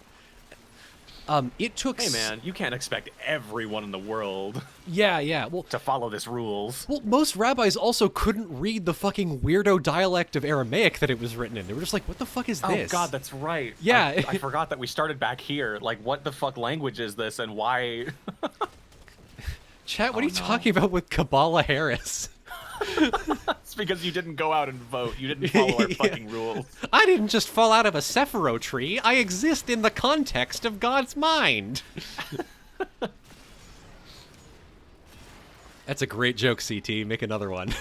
It took... Hey, man, you can't expect everyone in the world Yeah, well... to follow this rules. Well, most rabbis also couldn't read the fucking weirdo dialect of Aramaic that it was written in. They were just like, what the fuck is this? Oh, God, that's right. Yeah. I forgot that we started back here. Like, what the fuck language is this, and why... Chat, what are you talking about with Kabbalah Harris? It's because you didn't go out and vote. You didn't follow our fucking rules. I didn't just fall out of a Sephiroth tree. I exist in the context of God's mind. That's a great joke, CT. Make another one.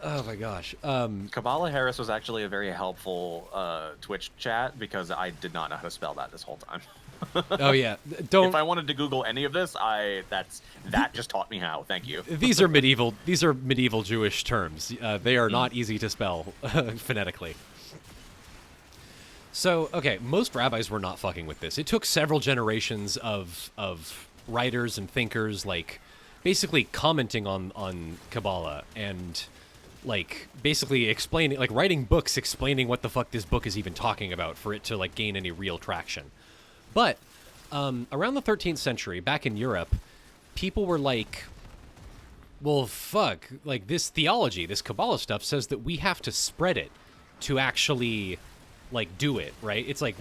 Oh my gosh. Kabbalah Harris was actually a very helpful Twitch chat because I did not know how to spell that this whole time. Oh yeah, don't. If I wanted to Google any of this, that just taught me how. Thank you. These are medieval Jewish terms. They are not easy to spell phonetically. So okay, most rabbis were not fucking with this. It took several generations of writers and thinkers, like basically commenting on Kabbalah and like basically explaining, like writing books explaining what the fuck this book is even talking about for it to like gain any real traction. But around the 13th century, back in Europe, people were like, well, fuck, like this theology, this Kabbalah stuff says that we have to spread it to actually, like, do it, right? It's like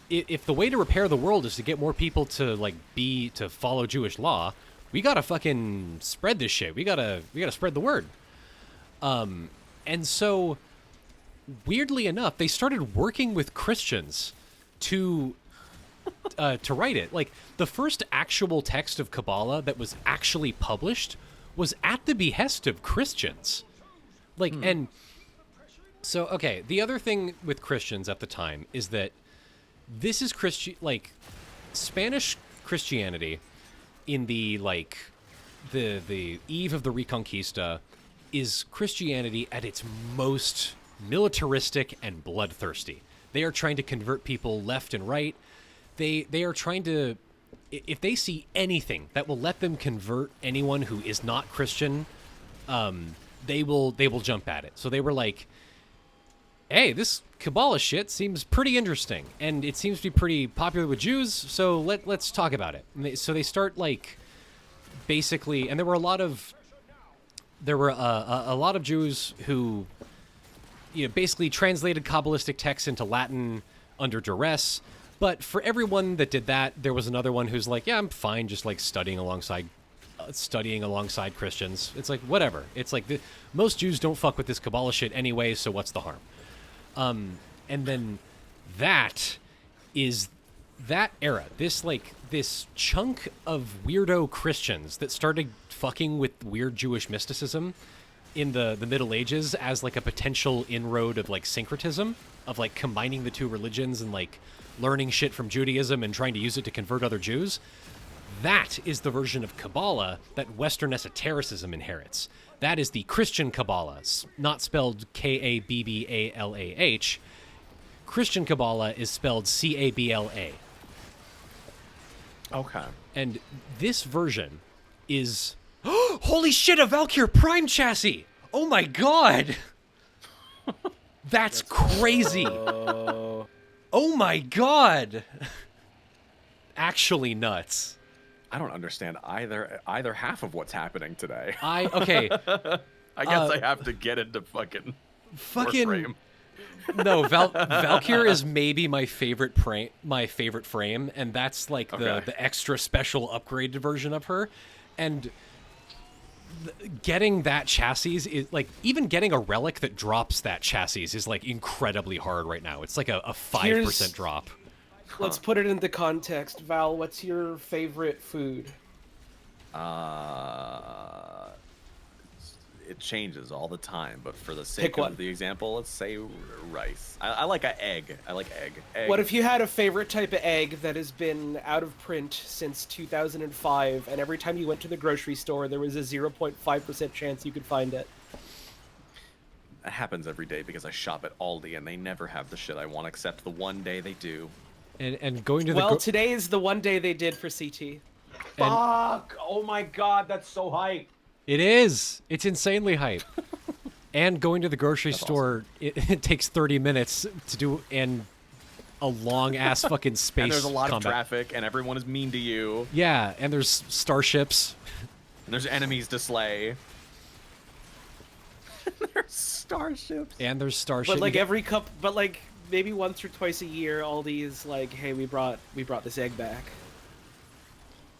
if the way to repair the world is to get more people to, like, to follow Jewish law, we gotta fucking spread this shit. We gotta spread the word. And so, weirdly enough, they started working with Christians to write it. Like, the first actual text of Kabbalah that was actually published was at the behest of Christians. Like, and so, okay, the other thing with Christians at the time is that this is Spanish Christianity in the, like, the eve of the Reconquista is Christianity at its most militaristic and bloodthirsty. They are trying to convert people left and right. They are trying to, if they see anything that will let them convert anyone who is not Christian, they will jump at it. So they were like, hey, this Kabbalah shit seems pretty interesting, and it seems to be pretty popular with Jews, so let's talk about it. And so they start, like, basically, and there were a lot of Jews who, you know, basically translated Kabbalistic texts into Latin under duress. But for everyone that did that, there was another one who's like, yeah, I'm fine just, like, studying alongside Christians. It's like, whatever. It's like, most Jews don't fuck with this Kabbalah shit anyway, so what's the harm? And then that era, this chunk of weirdo Christians that started fucking with weird Jewish mysticism in the Middle Ages as like a potential inroad of like syncretism, of like combining the two religions and like learning shit from Judaism and trying to use it to convert other Jews. That is the version of Kabbalah that Western esotericism inherits. That is the Christian Kabbalah, not spelled Kabbalah. Christian Kabbalah is spelled Cabla. Okay. And this version is... Holy shit, a Valkyr Prime chassis! Oh my god! That's crazy! Oh my god! Actually nuts. I don't understand either half of what's happening today. Okay. I guess I have to get into fucking Warframe. No, Valkyr is maybe my favorite frame, and that's like the extra special upgraded version of her. And getting that chassis is like, even getting a relic that drops that chassis is like incredibly hard right now. It's like a 5% drop. Let's put it into context. Val, what's your favorite food? It changes all the time, but for the sake of the example, let's say rice. I like an egg. I like egg. What if you had a favorite type of egg that has been out of print since 2005, and every time you went to the grocery store, there was a 0.5% chance you could find it? That happens every day because I shop at Aldi, and they never have the shit I want, except the one day they do. And going to the... Well, today is the one day they did for CT. Fuck! Oh my god, that's so hype! It is. It's insanely hype. And going to the grocery store, awesome. it takes 30 minutes to do, and a long-ass fucking space And there's a lot combat. of traffic, and everyone is mean to you. Yeah, and there's starships. And there's enemies to slay. There's starships. And there's starships. But like but maybe once or twice a year, Aldi is like, hey, we brought this egg back.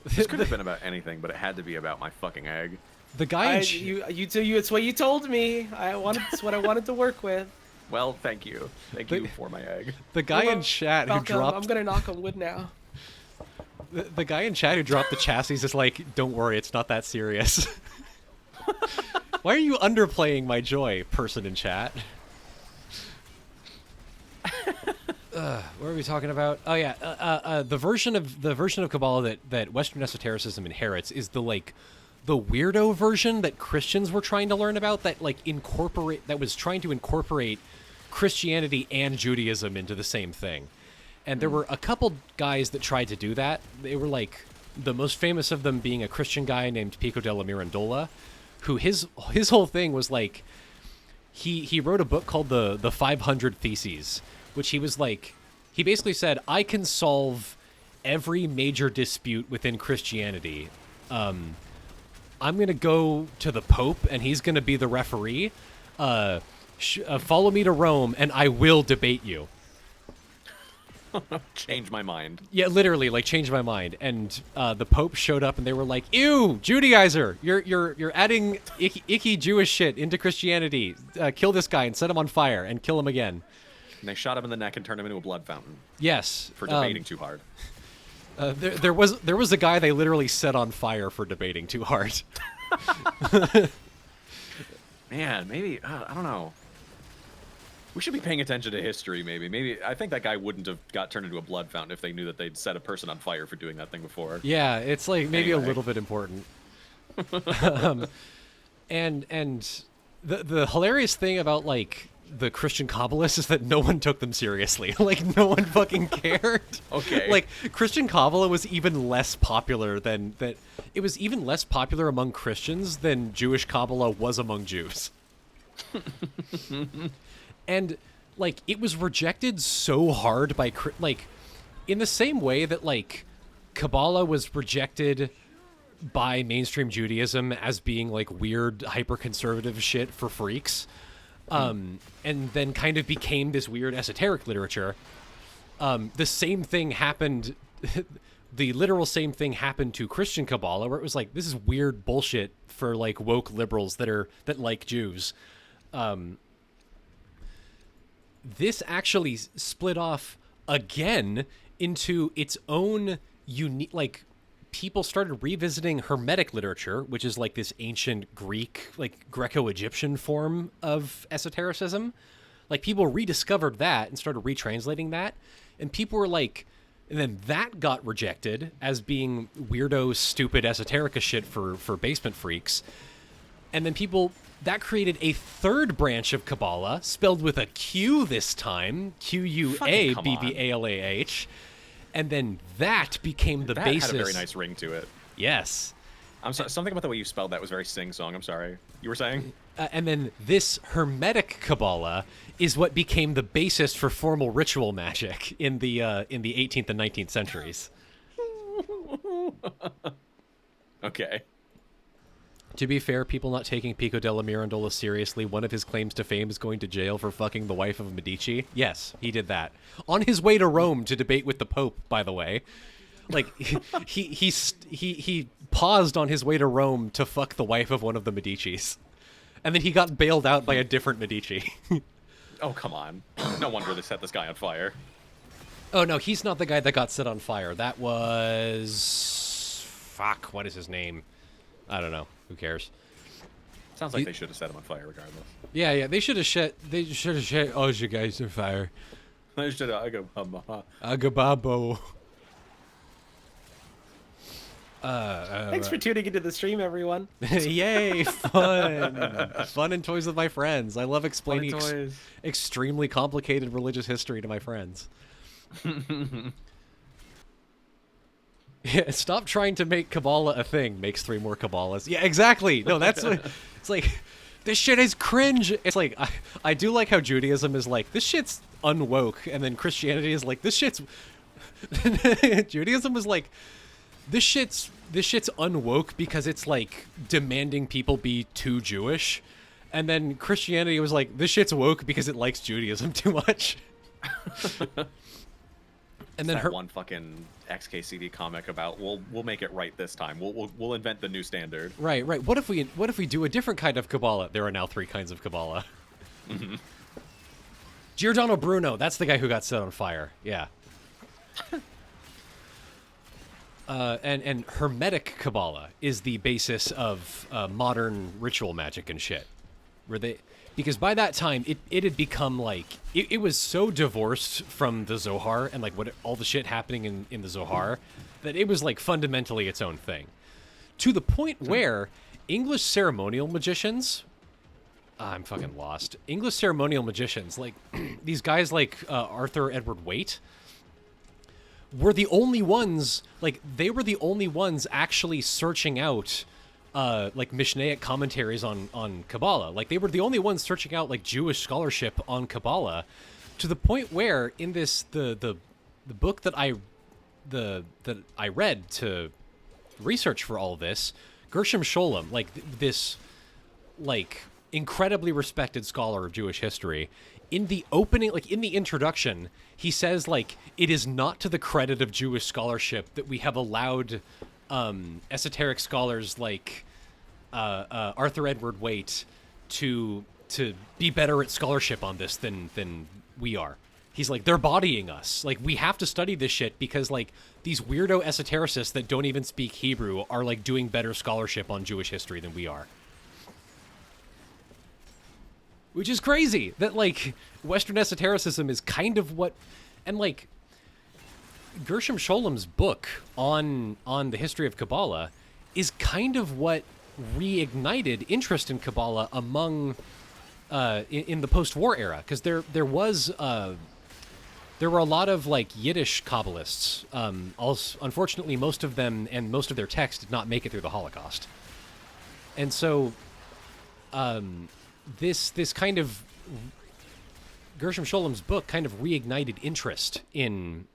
This could have been about anything, but it had to be about my fucking egg. The guy it's what you told me. It's what I wanted to work with. Well, thank you. Thank you for my egg. The guy in chat who dropped... I'm gonna knock on wood now. The guy in chat who dropped the chassis is like, don't worry, it's not that serious. Why are you underplaying my joy, person in chat? What are we talking about? Oh yeah, the version of Kabbalah that Western esotericism inherits is the weirdo version that Christians were trying to learn about, that was trying to incorporate Christianity and Judaism into the same thing. And there were a couple guys that tried to do that. They were like, the most famous of them being a Christian guy named Pico della Mirandola, who his whole thing was like, he wrote a book called the 500 Theses, which he basically said, I can solve every major dispute within Christianity. I'm going to go to the Pope, and he's going to be the referee. Follow me to Rome, and I will debate you. Change my mind. Yeah, literally, change my mind. And the Pope showed up, and they were like, "Ew, Judaizer! You're adding icky Jewish shit into Christianity. Kill this guy and set him on fire, and kill him again." And they shot him in the neck and turned him into a blood fountain. Yes, for debating too hard. There was a guy they literally set on fire for debating too hard. Man, maybe I don't know. We should be paying attention to history. Maybe I think that guy wouldn't have got turned into a blood fountain if they knew that they'd set a person on fire for doing that thing before. Yeah, it's like maybe a little bit important. And the hilarious thing about the Christian Kabbalists is that no one took them seriously. No one fucking cared. Okay. Christian Kabbalah was even less popular than that. It was even less popular among Christians than Jewish Kabbalah was among Jews. And it was rejected so hard by in the same way that Kabbalah was rejected by mainstream Judaism as being weird hyper-conservative shit for freaks. And then kind of became this weird esoteric literature. The same thing happened, the literal same thing happened to Christian Kabbalah, where it was this is weird bullshit for woke liberals that like Jews. This actually split off again into its own unique, people started revisiting Hermetic literature, which is like this ancient Greek, like Greco-Egyptian form of esotericism. Like, people rediscovered that and started retranslating that. And people were like, and then that got rejected as being weirdo, stupid esoterica shit for basement freaks. And then that created a third branch of Kabbalah, spelled with a Q this time, Q-U-A-B-B-A-L-A-H. And then that became the basis. That had a very nice ring to it. Yes. I'm sorry, something about the way you spelled that was very sing-song. I'm sorry. You were saying? And then this Hermetic Kabbalah is what became the basis for formal ritual magic in the 18th and 19th centuries. Okay. To be fair, people not taking Pico della Mirandola seriously, one of his claims to fame is going to jail for fucking the wife of Medici. Yes, he did that. On his way to Rome to debate with the Pope, by the way. Like, he paused on his way to Rome to fuck the wife of one of the Medicis. And then he got bailed out by a different Medici. Oh, come on. No wonder they set this guy on fire. Oh, no, he's not the guy that got set on fire. That was... Fuck, what is his name? I don't know. Who cares? Sounds like they should have set him on fire regardless. Yeah, they should have set all you guys on fire. They should have Agababo. Thanks for tuning into the stream, everyone. Yay, fun. Fun and toys with my friends. I love explaining extremely complicated religious history to my friends. Yeah, stop trying to make Kabbalah a thing. Makes 3 more Kabbalists. Yeah, exactly. No, that's what... It's like, this shit is cringe. It's like, I do like how Judaism is like, this shit's unwoke. And then Christianity is like, this shit's... Judaism was like, this shit's unwoke because it's like demanding people be too Jewish. And then Christianity was like, this shit's woke because it likes Judaism too much. And then that one fucking XKCD comic about we'll make it right this time. We'll invent the new standard. Right. What if we do a different kind of Kabbalah? There are now 3 kinds of Kabbalah. Mm-hmm. Giordano Bruno, that's the guy who got set on fire. Yeah. And Hermetic Kabbalah is the basis of modern ritual magic and shit. Because by that time, it had become like... It was so divorced from the Zohar and like all the shit happening in the Zohar that it was like fundamentally its own thing. To the point where English ceremonial magicians... I'm fucking lost. English ceremonial magicians, like these guys like Arthur Edward Waite... were the only ones, like, they were the only ones actually searching out, like, Mishnaic commentaries on Kabbalah. Like, they were the only ones searching out, like, Jewish scholarship on Kabbalah, to the point where, in this, the book that I read to research for all this, Gershom Scholem, like, this, like, incredibly respected scholar of Jewish history, in the opening, like in the introduction, he says, like, it is not to the credit of Jewish scholarship that we have allowed esoteric scholars like Arthur Edward Waite to be better at scholarship on this than we are. He's like, they're bodying us. Like, we have to study this shit because, like, these weirdo esotericists that don't even speak Hebrew are, like, doing better scholarship on Jewish history than we are. Which is crazy, that, like, Western esotericism is kind of what... And, like, Gershom Scholem's book on the history of Kabbalah is kind of what reignited interest in Kabbalah among... in the post-war era, because there were a lot of, like, Yiddish Kabbalists. Also, unfortunately, most of them and most of their texts did not make it through the Holocaust. And so... This kind of Gershom Scholem's book kind of reignited interest in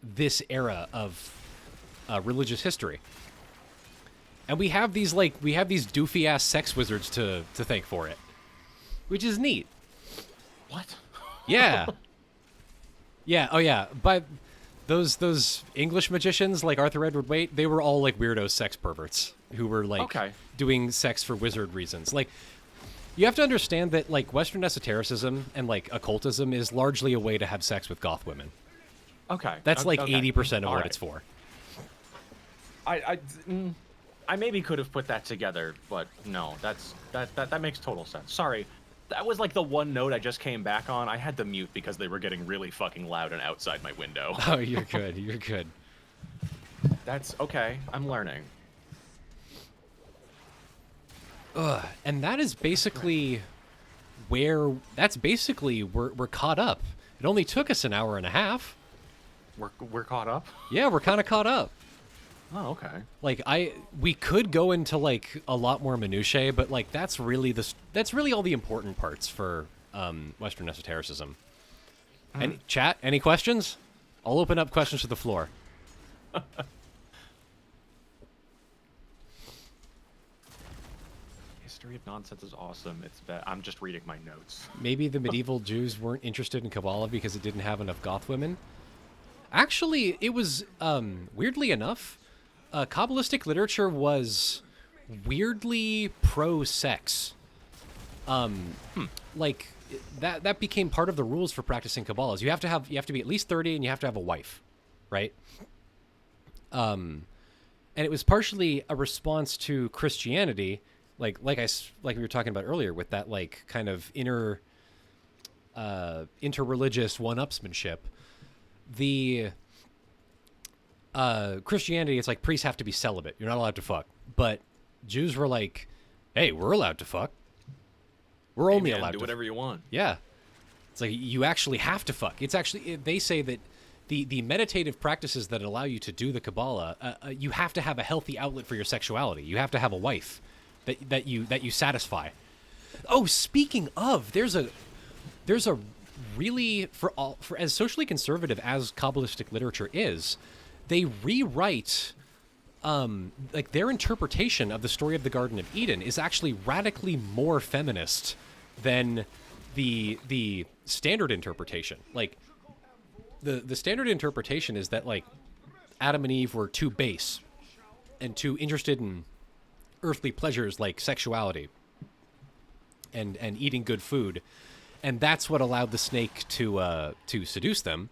this era of religious history, and we have these doofy ass sex wizards to thank for it, which is neat. What? Yeah. Yeah. Oh yeah. But those English magicians like Arthur Edward Waite, they were all like weirdo sex perverts who were like doing sex for wizard reasons. Like, you have to understand that, like, Western esotericism and, like, occultism is largely a way to have sex with goth women. Okay. That's, like, 80% of what it's for. I maybe could have put that together, but no, that makes total sense. Sorry. That was like the one note I just came back on. I had to mute because they were getting really fucking loud and outside my window. Oh, you're good. You're good. That's okay. I'm learning. And that is basically we're caught up. It only took us an hour and a half. We're caught up? Yeah, we're kind of caught up. Oh, okay. Like we could go into like a lot more minutiae, but like that's really all the important parts for Western esotericism. And chat, any questions? I'll open up questions to the floor. History of Nonsense is awesome. I'm just reading my notes. Maybe the medieval Jews weren't interested in Kabbalah because it didn't have enough goth women. Actually, it was weirdly enough, Kabbalistic literature was weirdly pro-sex. Like that became part of the rules for practicing Kabbalah. You have to be at least 30 and you have to have a wife, right? And it was partially a response to Christianity, like we were talking about earlier, with that like kind of interreligious one-upsmanship. The Christianity, it's like priests have to be celibate. You're not allowed to fuck. But Jews were like, hey, we're allowed to fuck. We're only allowed to do whatever you want. Yeah. It's like you actually have to fuck. It's actually, they say that the meditative practices that allow you to do the Kabbalah, you have to have a healthy outlet for your sexuality. You have to have a wife that you satisfy. Oh, speaking of, there's a really, for as socially conservative as Kabbalistic literature is, they rewrite like their interpretation of the story of the Garden of Eden is actually radically more feminist than the standard interpretation. Like the standard interpretation is that like Adam and Eve were too base and too interested in earthly pleasures like sexuality and eating good food. And that's what allowed the snake to seduce them.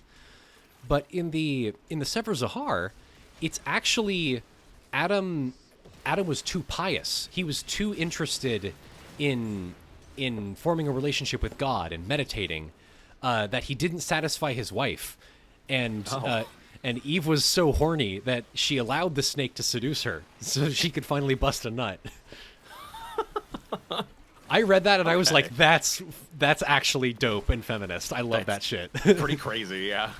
But in the Sefer Zohar, it's actually Adam was too pious. He was too interested in forming a relationship with God and meditating that he didn't satisfy his wife. And Eve was so horny that she allowed the snake to seduce her so she could finally bust a nut. I read that and I was like, that's actually dope and feminist. I love that shit. Pretty crazy, yeah.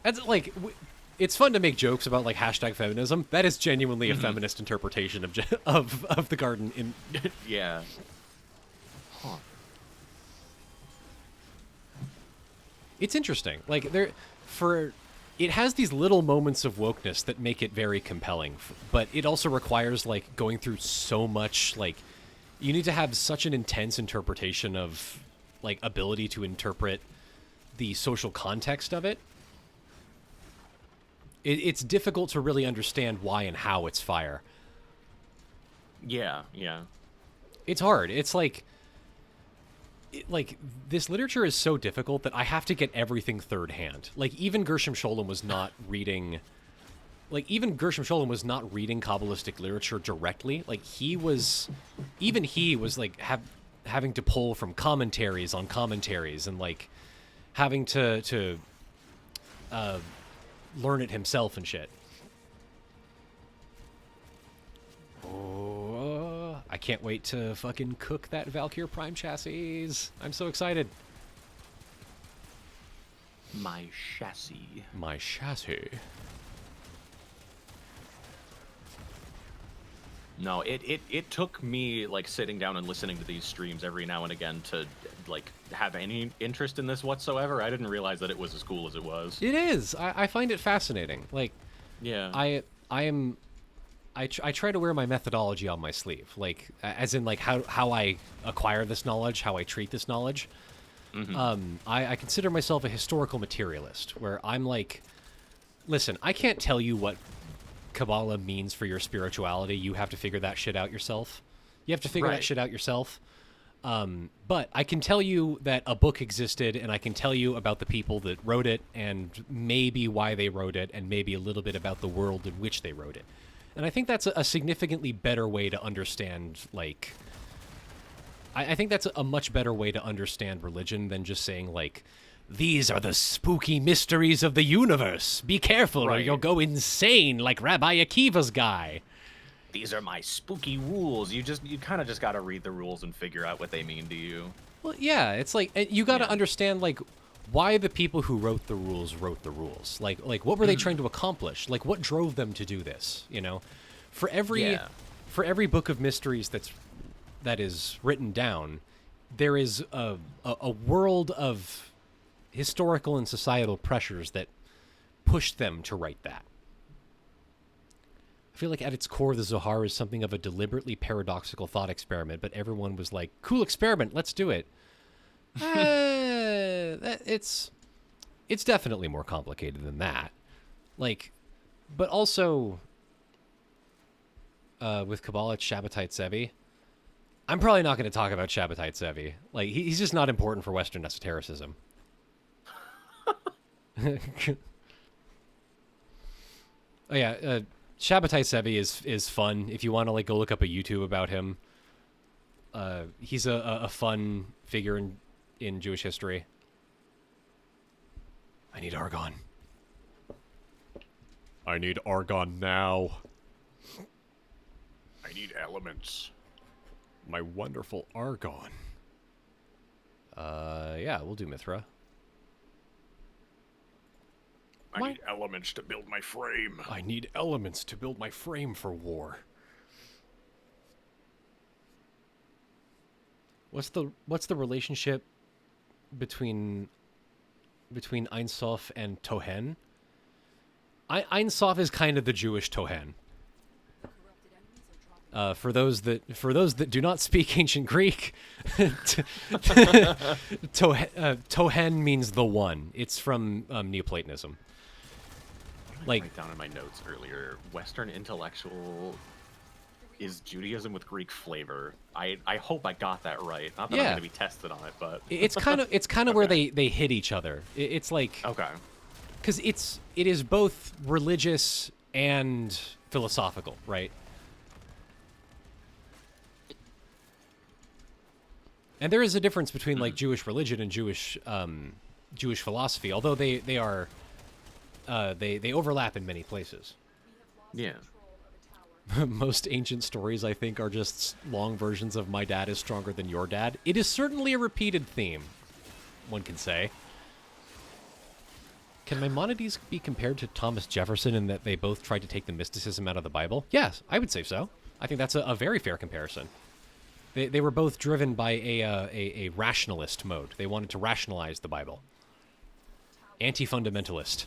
That's like, it's fun to make jokes about like hashtag feminism. That is genuinely a feminist interpretation of the garden. In yeah. Huh. It's interesting. Like it has these little moments of wokeness that make it very compelling, but it also requires like going through so much like. You need to have such an intense interpretation of, like, ability to interpret the social context of it. It's difficult to really understand why and how it's fire. Yeah. It's hard. It's like this literature is so difficult that I have to get everything third hand. Like, even Gershom Scholem was not reading... Like, even Gershom Scholem was not reading Kabbalistic literature directly. Like, he was, like, having to pull from commentaries on commentaries and, like, having to learn it himself and shit. Oh, I can't wait to fucking cook that Valkyr Prime chassis. I'm so excited. My chassis. My chassis. No, it took me like sitting down and listening to these streams every now and again to like have any interest in this whatsoever. I didn't realize that it was as cool as it was. It is. I find it fascinating. Like, yeah. I try to wear my methodology on my sleeve, like as in like how I acquire this knowledge, how I treat this knowledge. Mm-hmm. I consider myself a historical materialist, where I'm like, listen, I can't tell you what Kabbalah means for your spirituality. You have to figure that shit out yourself. You have to figure that shit out yourself. But I can tell you that a book existed, and I can tell you about the people that wrote it, and maybe why they wrote it, and maybe a little bit about the world in which they wrote it. And I think that's a significantly better way to understand, like... I think that's a much better way to understand religion than just saying, like, these are the spooky mysteries of the universe. Be careful or you'll go insane like Rabbi Akiva's guy. These are my spooky rules. You kind of just got to read the rules and figure out what they mean to you. Well, yeah, it's like you got to understand like why the people who wrote the rules wrote the rules. Like what were they trying to accomplish? Like what drove them to do this, you know? For every book of mysteries that is written down, there is a world of historical and societal pressures that pushed them to write that. I feel like at its core, the Zohar is something of a deliberately paradoxical thought experiment, but everyone was like, cool experiment, let's do it. It's definitely more complicated than that. Like, but also, with Kabbalah, it's Shabbatai Tzevi. I'm probably not going to talk about Shabbatai Tzevi. Like, he's just not important for Western esotericism. Oh yeah, Shabbatai Tzevi is fun. If you want to like go look up a YouTube about him, he's a fun figure in Jewish history. I need argon. I need argon now. I need elements. My wonderful argon. Yeah, we'll do Mithra. I need elements to build my frame. I need elements to build my frame for war. What's the relationship between Ein Sof and Tohen? Ein Sof is kind of the Jewish Tohen. For those that do not speak ancient Greek, Tohen means the one. It's from Neoplatonism. Like write down in my notes earlier, Western intellectual is Judaism with Greek flavor. I hope I got that right. Not that I'm going to be tested on it, but it's kind of where they hit each other. It's like because it is both religious and philosophical, right? And there is a difference between like Jewish religion and Jewish philosophy, although they overlap in many places. Yeah. Most ancient stories, I think, are just long versions of my dad is stronger than your dad. It is certainly a repeated theme, one can say. Can Maimonides be compared to Thomas Jefferson in that they both tried to take the mysticism out of the Bible? Yes, I would say so. I think that's a very fair comparison. They were both driven by a rationalist mode. They wanted to rationalize the Bible. Anti-fundamentalist.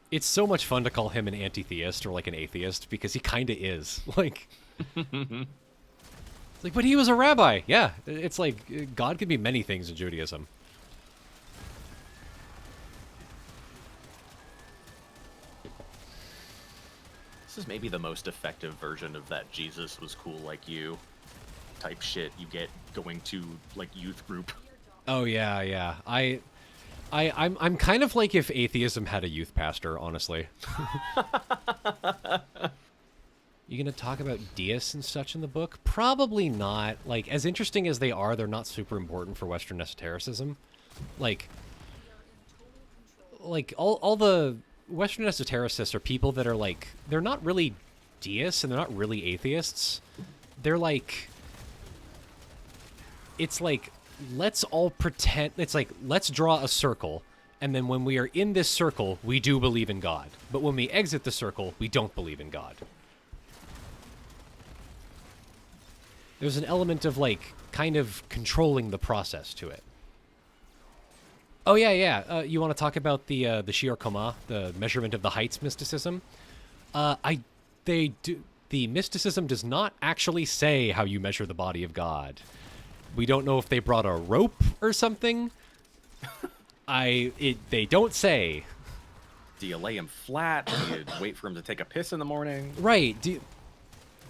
It's so much fun to call him an anti-theist or like an atheist because he kind of is. Like, it's like, but he was a rabbi. Yeah, it's like God could be many things in Judaism. This is maybe the most effective version of that Jesus was cool like you type shit you get going to like youth group. Oh yeah. I'm kind of like if atheism had a youth pastor, honestly. You gonna talk about deists and such in the book? Probably not. Like, as interesting as they are, they're not super important for Western esotericism. Like all the Western esotericists are people that are like, they're not really deists and they're not really atheists. They're like, it's like, let's all pretend, it's like, let's draw a circle, and then when we are in this circle, we do believe in God. But when we exit the circle, we don't believe in God. There's an element of, like, kind of controlling the process to it. Oh, yeah. You want to talk about the Shiur Koma, the measurement of the heights mysticism? The mysticism does not actually say how you measure the body of God. We don't know if they brought a rope or something. They don't say. Do you lay him flat? Do you wait for him to take a piss in the morning? Right.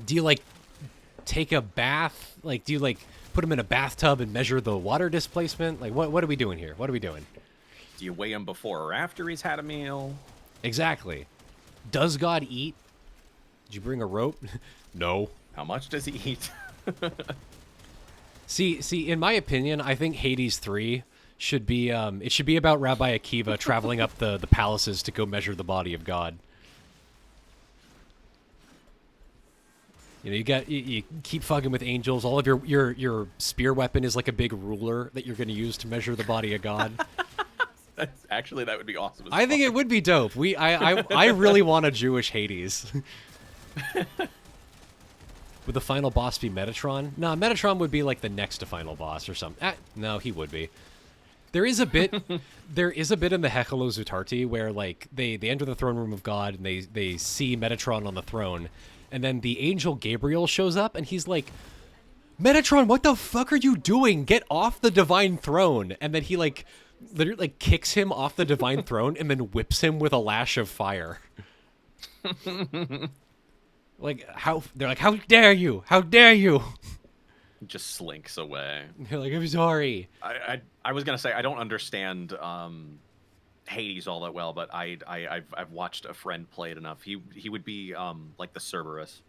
Do you like take a bath? Like, do you like put him in a bathtub and measure the water displacement? Like, what are we doing here? What are we doing? Do you weigh him before or after he's had a meal? Exactly. Does God eat? Did you bring a rope? No. How much does he eat? See, in my opinion, I think Hades 3 should be it should be about Rabbi Akiva traveling up the palaces to go measure the body of God. You know, you keep fucking with angels. All of your spear weapon is like a big ruler that you're going to use to measure the body of God. That would be awesome. I think it would be dope. I really want a Jewish Hades. Would the final boss be Metatron? No, Metatron would be like the next to final boss or something. No, he would be. There is a bit in the Hecalo Zutarti where like they enter the throne room of God and they see Metatron on the throne, and then the angel Gabriel shows up and he's like, Metatron, what the fuck are you doing? Get off the divine throne. And then he like literally like kicks him off the divine throne and then whips him with a lash of fire. Like, they're like, how dare you? How dare you? Just slinks away. They're like, I'm sorry. I was gonna say I don't understand Hades all that well, but I've watched a friend play it enough. He would be like the Cerberus.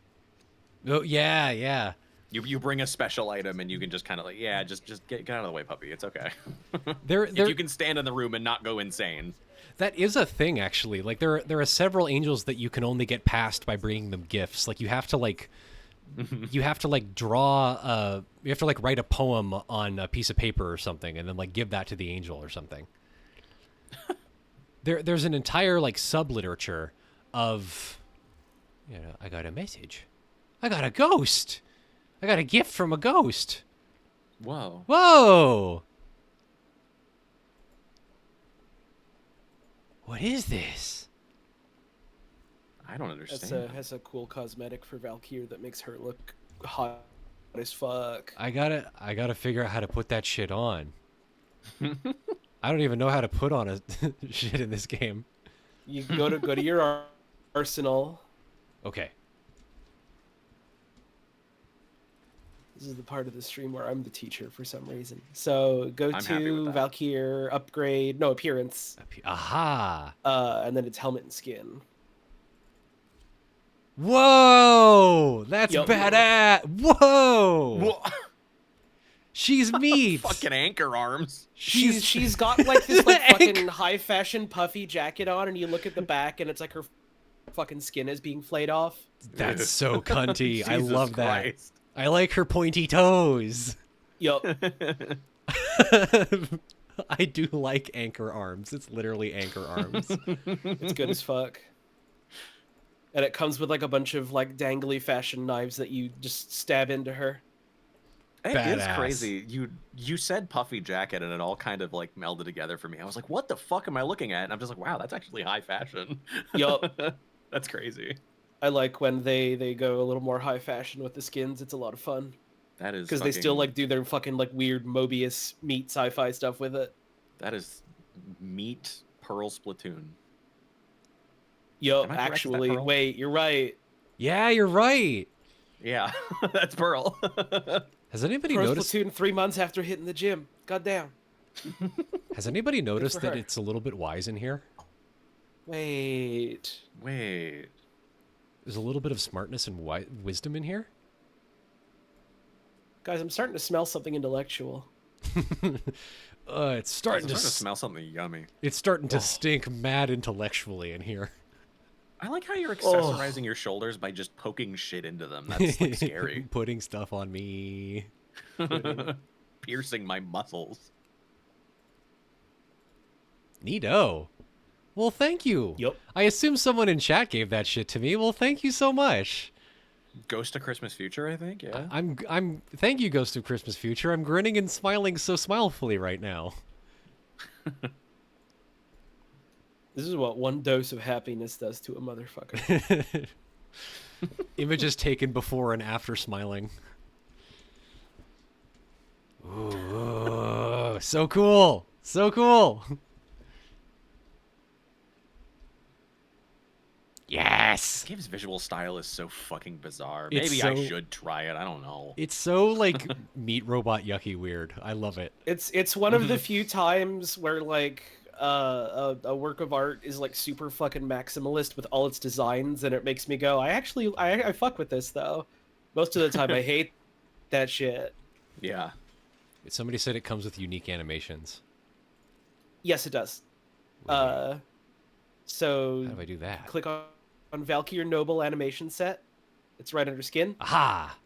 Oh yeah. You bring a special item and you can just kind of like, yeah, just get out of the way, puppy. It's okay. If you can stand in the room and not go insane. That is a thing, actually. Like there are several angels that you can only get past by bringing them gifts. Like you have to like draw you have to like write a poem on a piece of paper or something and then like give that to the angel or something. There's an entire like sub literature of, you know, I got a message. I got a ghost. I got a gift from a ghost. Whoa. Whoa. What is this? I don't understand. Has a cool cosmetic for Valkyrie that makes her look hot as fuck. I gotta figure out how to put that shit on. I don't even know how to put on a shit in this game. You go to your arsenal. Okay. This is the part of the stream where I'm the teacher for some reason. So go to Valkyrie, upgrade, no, appearance. Aha. And then it's helmet and skin. Whoa! That's badass! Whoa! She's meat! Fucking anchor arms. She's got like this like fucking high fashion puffy jacket on, and you look at the back and it's like her fucking skin is being flayed off. That's so cunty. I love Christ. that. I like her pointy toes. Yup. I do like anchor arms. It's literally anchor arms. It's good as fuck. And it comes with like a bunch of like dangly fashion knives that you just stab into her. It is crazy. You said puffy jacket and it all kind of like melded together for me. I was like, what the fuck am I looking at? And I'm just like, wow, that's actually high fashion. Yup. That's crazy. I like when they go a little more high fashion with the skins. It's a lot of fun. That is because they still like do their fucking like weird Mobius meat sci-fi stuff with it. That is meat Pearl Splatoon. Yo, actually, wait, you're right. Yeah, you're right. Yeah, that's Pearl. Has anybody Pearl noticed? Splatoon 3 months after hitting the gym. Goddamn. Has anybody noticed that it's a little bit wise in here? Wait. There's a little bit of smartness and wisdom in here. Guys, I'm starting to smell something intellectual. It's starting to smell something yummy. It's starting to stink mad intellectually in here. I like how you're accessorizing your shoulders by just poking shit into them. That's like scary. Putting stuff on me. Piercing my muscles. Neato. Well, thank you. Yep. I assume someone in chat gave that shit to me. Well, thank you so much. Ghost of Christmas Future, I think. Yeah. I'm. Thank you, Ghost of Christmas Future. I'm grinning and smiling so smilefully right now. This is what one dose of happiness does to a motherfucker. Images taken before and after smiling. Ooh, so cool. So cool. Yes. This game's visual style is so fucking bizarre. It's Maybe I so- should try it. I don't know. It's so like meat robot yucky weird. I love it. It's one of the few times where like a work of art is like super fucking maximalist with all its designs, and it makes me go, I fuck with this though. Most of the time, I hate that shit. Yeah. Somebody said it comes with unique animations. Yes, it does. Wait, So how do I do that? click on Valkyr Noble animation set. It's right under skin. Aha!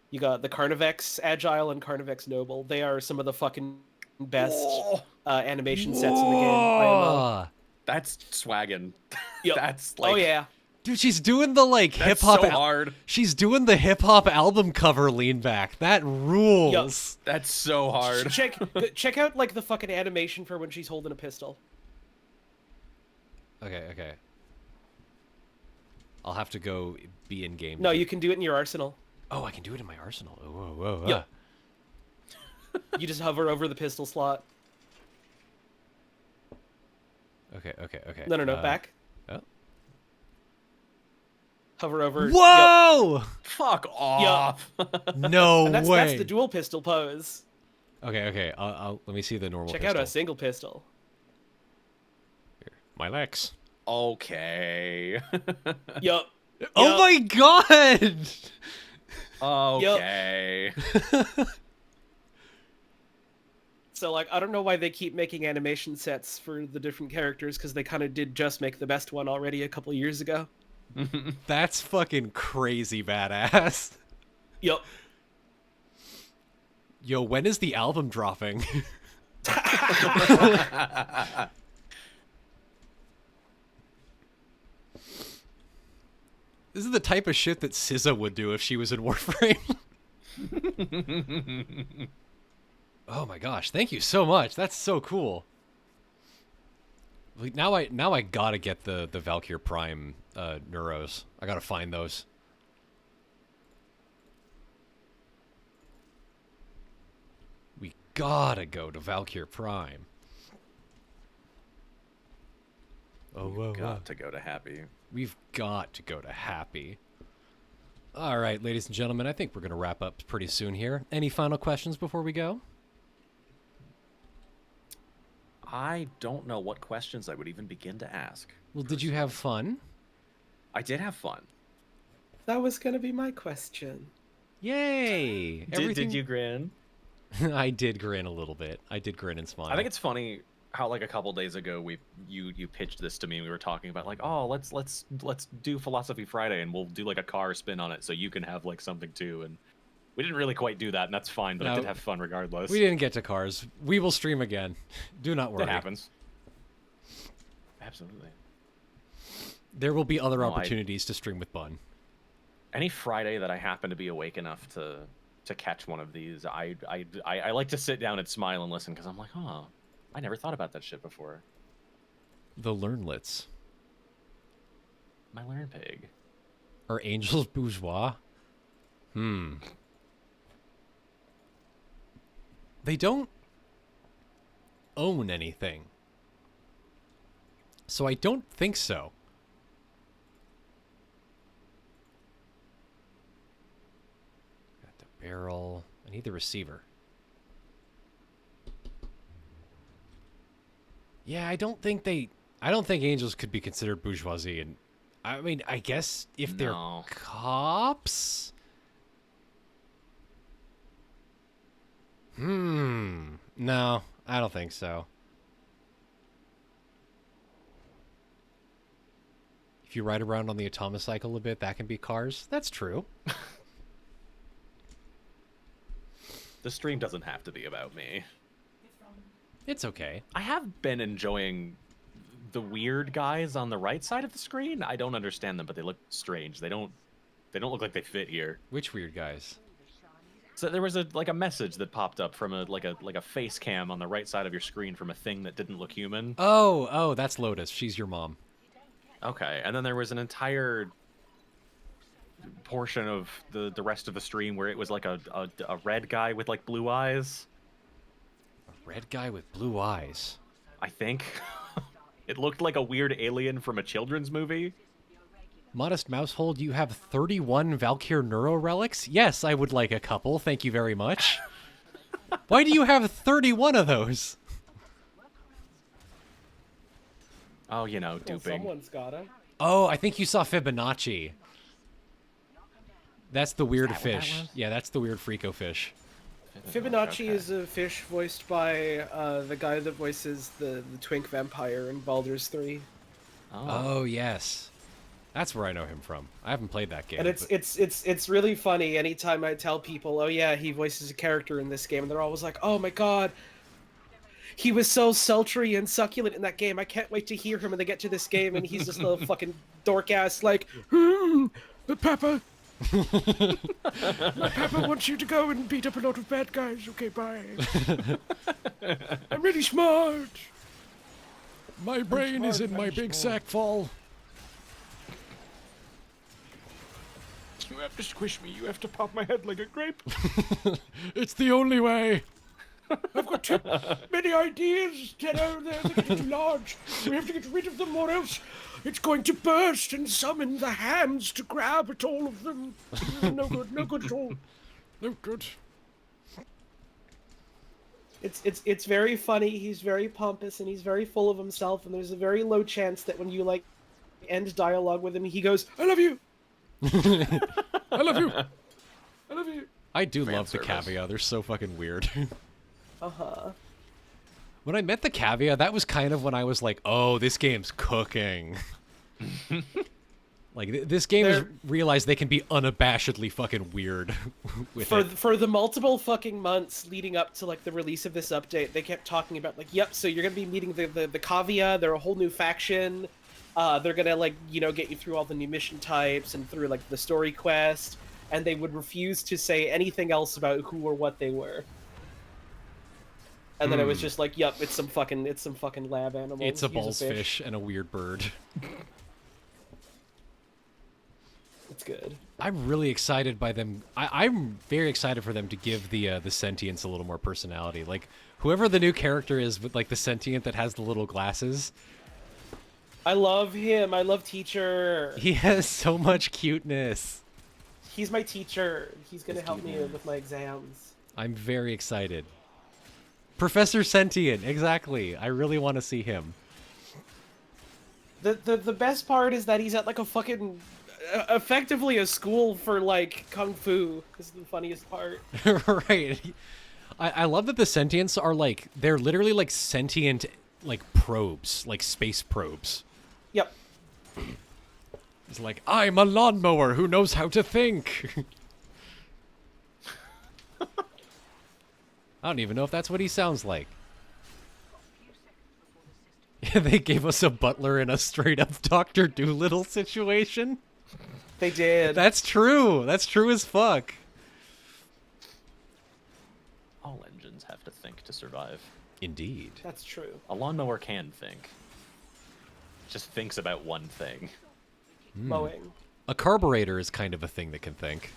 You got the Carnivex Agile and Carnivex Noble. They are some of the fucking best Whoa. animation sets in the game. IMO. Whoa! That's swaggin'. Yep. That's like. Oh yeah. Dude, she's doing the like hip That's hop. so hard. She's doing the hip hop album cover lean back. That rules. That's so hard. Check out like the fucking animation for when she's holding a pistol. Okay. I'll have to go be in game. No, you can do it in your arsenal. Oh, I can do it in my arsenal. Oh, whoa. Yep. You just hover over the pistol slot. Okay. No, back. Oh. Hover over. Whoa! Fuck off. No And way. that's the dual pistol pose. Okay. I'll let me see the normal. Check pistol. out a single pistol. Here. My legs. Okay. Yup. Oh my god! Okay. So, like, I don't know why they keep making animation sets for the different characters, because they kind of did just make the best one already a couple years ago. That's fucking crazy badass. Yup. Yo, when is the album dropping? This is the type of shit that SZA would do if she was in Warframe. Oh my gosh, thank you so much. That's so cool. Like, now I gotta get the Valkyr Prime Neuros. I gotta find those. We gotta go to Valkyr Prime. Oh, whoa. Got to go to Happy. We've got to go to Happy. All right, ladies and gentlemen, I think we're going to wrap up pretty soon here. Any final questions before we go? I don't know what questions I would even begin to ask. Well, did you have fun? I did have fun. That was going to be my question. Yay! Did you grin? I did grin a little bit. I did grin and smile. I think it's funny how like a couple days ago you pitched this to me and we were talking about like, oh, let's do Philosophy Friday and we'll do like a car spin on it so you can have like something too. And we didn't really quite do that, and that's fine, but I did have fun regardless. We didn't get to cars. We will stream again. Do not worry. That happens. Absolutely. There will be other opportunities to stream with Bun. Any Friday that I happen to be awake enough to catch one of these, I like to sit down and smile and listen because I'm like, oh, I never thought about that shit before. The Learnlets. My Learn Pig. Are angels bourgeois? They don't own anything. So I don't think so. Got the barrel. I need the receiver. Yeah, I don't think angels could be considered bourgeoisie, and I mean, I guess if they're cops. No, I don't think so. If you ride around on the Atomocycle a bit, that can be cars. That's true. The stream doesn't have to be about me. It's okay. I have been enjoying the weird guys on the right side of the screen. I don't understand them, but they look strange. They don't look like they fit here. Which weird guys? So there was a message that popped up from a face cam on the right side of your screen from a thing that didn't look human. Oh, that's Lotus. She's your mom. Okay, and then there was an entire portion of the rest of the stream where it was like a red guy with like blue eyes. A red guy with blue eyes. I think. It looked like a weird alien from a children's movie. Modest Mousehold, you have 31 Valkyr Neuro Relics? Yes, I would like a couple, thank you very much. Why do you have 31 of those? Oh, you know, Well, duping. someone's gotta. Oh, I think you saw Fibonacci. That's the weird that what that fish. was? Yeah, that's the weird Freako fish. Fibonacci Okay. is a fish voiced by the guy that voices the twink vampire in Baldur's 3. Oh, yes. That's where I know him from. I haven't played that game. And it's really funny anytime I tell people, oh yeah, he voices a character in this game, and they're always like, oh my god, he was so sultry and succulent in that game. I can't wait to hear him when they get to this game, and he's just a little fucking dork ass like, but Peppa. Peppa wants you to go and beat up a lot of bad guys. Okay, bye. I'm really smart. My brain is in my big sack fall. You have to squish me. You have to pop my head like a grape. It's the only way. I've got too many ideas. They're getting too large. We have to get rid of them, or else it's going to burst and summon the hands to grab at all of them. No good. No good at all. No good. It's very funny. He's very pompous and he's very full of himself. And there's a very low chance that when you like end dialogue with him, he goes, "I love you. I love you. I love you." I do Fan love the service. Cavia. They're so fucking weird. Uh-huh. When I met the Cavia, that was kind of when I was like, oh, this game's cooking. Like, this game has realized they can be unabashedly fucking weird with For it. for the multiple fucking months leading up to like the release of this update, they kept talking about like, yep, so you're gonna be meeting the Cavia. They're a whole new faction. They're gonna like, you know, get you through all the new mission types and through like the story quest, and they would refuse to say anything else about who or what they were. And then it was just like, yep, it's some fucking lab animal. It's a Use balls fish and a weird bird. It's good. I'm really excited by them. I'm very excited for them to give the sentience a little more personality. Like, whoever the new character is with like the sentient that has the little glasses, I love him. I love Teacher. he has so much cuteness. He's my teacher. He's gonna help me with my exams. I'm very excited. Professor Sentient, exactly. I really want to see him. The best part is that he's at like a fucking effectively a school for like kung fu. This is the funniest part. Right. I love that the sentients are like, they're literally like sentient like probes, like space probes. Yep. It's like, I'm a lawnmower who knows how to think. I don't even know if that's what he sounds like. They gave us a butler in a straight-up Dr. Dolittle situation. They did. That's true. That's true as fuck. All engines have to think to survive. Indeed. That's true. A lawnmower can think. Just thinks about one thing. Mowing. A carburetor is kind of a thing that can think.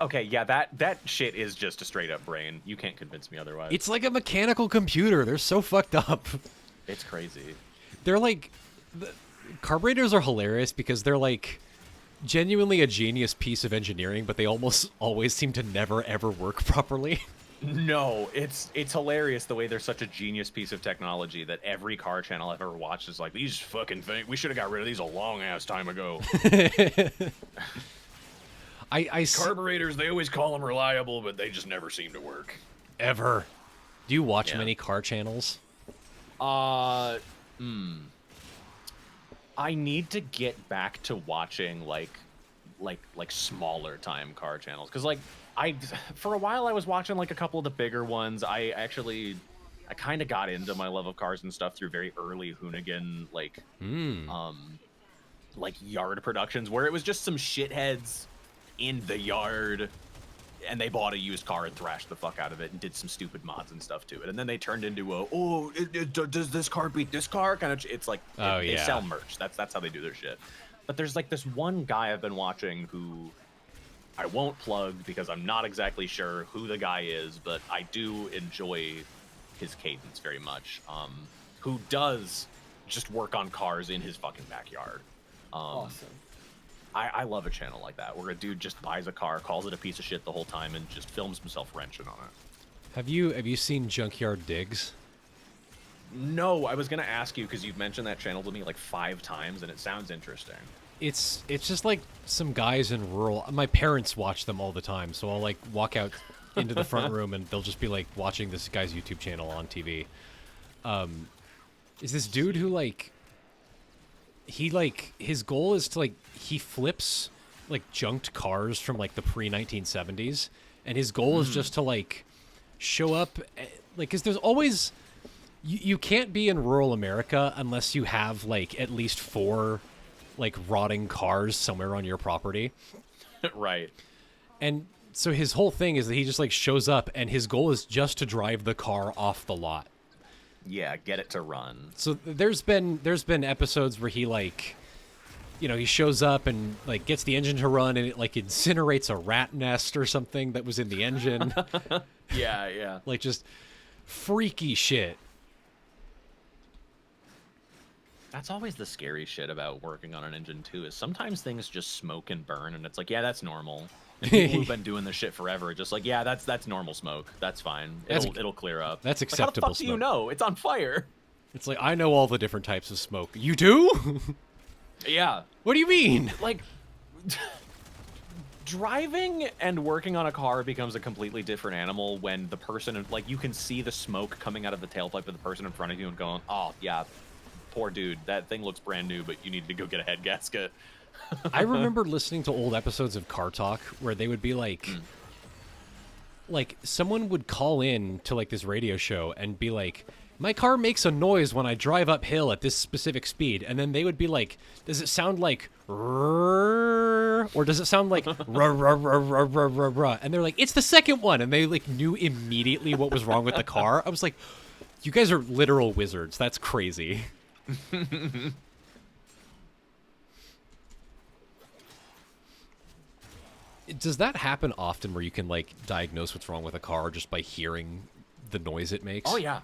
Okay, yeah, that shit is just a straight up brain. You can't convince me otherwise. It's like a mechanical computer. They're so fucked up. It's crazy. They're like... Carburetors are hilarious because they're like genuinely a genius piece of engineering, but they almost always seem to never ever work properly. No, it's hilarious the way they're such a genius piece of technology that every car channel I've ever watched is like, these fucking things, we should have got rid of these a long ass time ago. Carburetors, they always call them reliable, but they just never seem to work. Ever. Do you watch Yeah. many car channels? I need to get back to watching like smaller time car channels, because like for a while I was watching like a couple of the bigger ones. I kind of got into my love of cars and stuff through very early Hoonigan like yard productions where it was just some shitheads in the yard and they bought a used car and thrashed the fuck out of it and did some stupid mods and stuff to it, and then they turned into a does this car beat this car kind of. It's like they sell merch. That's how they do their shit. But there's like this one guy I've been watching who I won't plug because I'm not exactly sure who the guy is, but I do enjoy his cadence very much. who does just work on cars in his fucking backyard. Awesome. I love a channel like that where a dude just buys a car, calls it a piece of shit the whole time, and just films himself wrenching on it. Have you seen Junkyard Digs? No, I was gonna ask you because you've mentioned that channel to me like 5 times, and it sounds interesting. It's just like some guys in rural. My parents watch them all the time, so I'll like walk out into the front room and they'll just be like watching this guy's YouTube channel on TV. Is this dude who his goal is to he flips like junked cars from like the pre-1970s, and his goal is just to show up because there's always you can't be in rural America unless you have at least 4 rotting cars somewhere on your property. Right. And so his whole thing is that he just shows up, and his goal is just to drive the car off the lot. Yeah, get it to run. So there's been episodes where he he shows up and gets the engine to run, and it incinerates a rat nest or something that was in the engine. Yeah. Just freaky shit. That's always the scary shit about working on an engine too, is sometimes things just smoke and burn, and it's yeah, that's normal. And people who've been doing this shit forever, just yeah, that's normal smoke. That's fine. It'll clear up. That's acceptable. How the fuck do you know? It's on fire. It's I know all the different types of smoke. You do? Yeah. What do you mean? Driving and working on a car becomes a completely different animal when the person, you can see the smoke coming out of the tailpipe of the person in front of you and going, oh, yeah, poor dude, that thing looks brand new, but you need to go get a head gasket. I remember listening to old episodes of Car Talk where they would be someone would call in to this radio show and be my car makes a noise when I drive uphill at this specific speed, and then they would be does it sound like rrrr, or does it sound like rah, rah, rah, rah, rah, rah, rah? And they're it's the second one, and they knew immediately what was wrong with the car. I was you guys are literal wizards. That's crazy. Does that happen often where you can diagnose what's wrong with a car just by hearing the noise it makes? Oh yeah.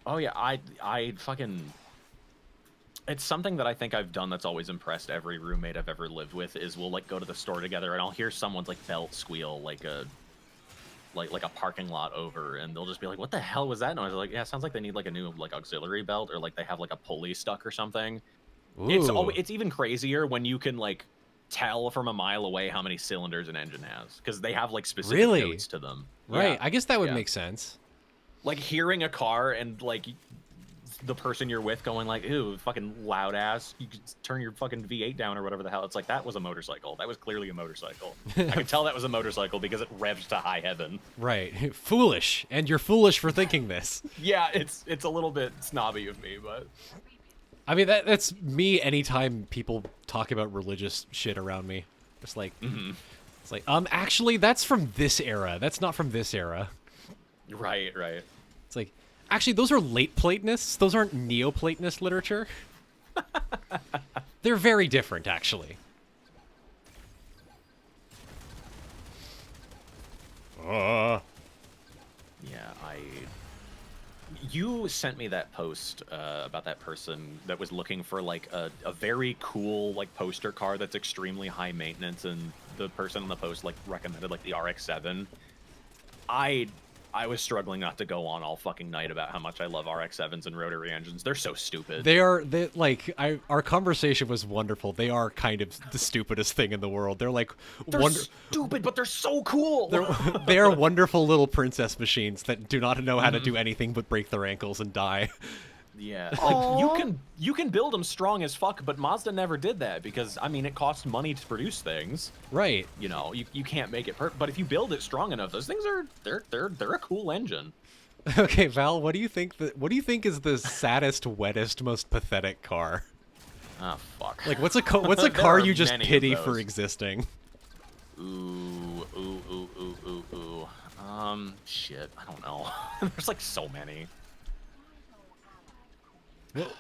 I fucking, it's something that I think I've done that's always impressed every roommate I've ever lived with, is we'll go to the store together and I'll hear someone's belt squeal like a parking lot over, and they'll just be what the hell was that noise? Yeah, it sounds like they need a new auxiliary belt, or they have a pulley stuck or something. Ooh. It's even crazier when you can tell from a mile away how many cylinders an engine has, because they have specific notes to them. Right. Yeah. I guess that would make sense. Hearing a car and the person you're with going ew, fucking loud ass, you could turn your fucking V8 down or whatever the hell. It's that was a motorcycle. That was clearly a motorcycle. I could tell that was a motorcycle because it revved to high heaven. Right. Foolish. And you're foolish for thinking this. Yeah, it's a little bit snobby of me, but I mean, that's me anytime people talk about religious shit around me. It's it's actually, that's from this era. That's not from this era. Right. It's actually, those are late Platonists. Those aren't Neoplatonist literature. They're very different, actually. Yeah, you sent me that post about that person that was looking for a very cool poster car that's extremely high maintenance, and the person in the post recommended the RX-7. I was struggling not to go on all fucking night about how much I love RX-7s and rotary engines. They're so stupid. Our conversation was wonderful. They are kind of the stupidest thing in the world. They're stupid, but they're so cool. They are wonderful little princess machines that do not know how to do anything but break their ankles and die. Yeah, you can build them strong as fuck, but Mazda never did that because I mean it costs money to produce things. Right. You know, you can't make it perfect, but if you build it strong enough, those things they're a cool engine. Okay, Val, what do you think is the saddest, wettest, most pathetic car? Oh fuck. What's a car you just pity for existing? Ooh. Shit, I don't know. There's so many.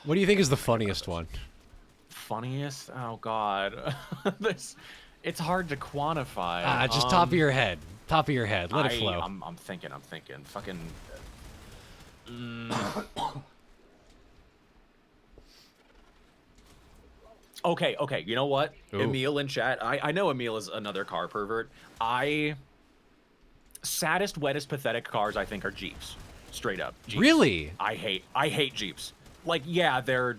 What do you think is the funniest one? Funniest? Oh god. It's hard to quantify. Just top of your head. Top of your head. Let it flow. I'm thinking. Fucking Okay, you know what? Ooh. Emil in chat. I know Emil is another car pervert. Saddest, wettest, pathetic cars I think are Jeeps. Straight up. Jeeps. Really? I hate Jeeps. Like, yeah, they're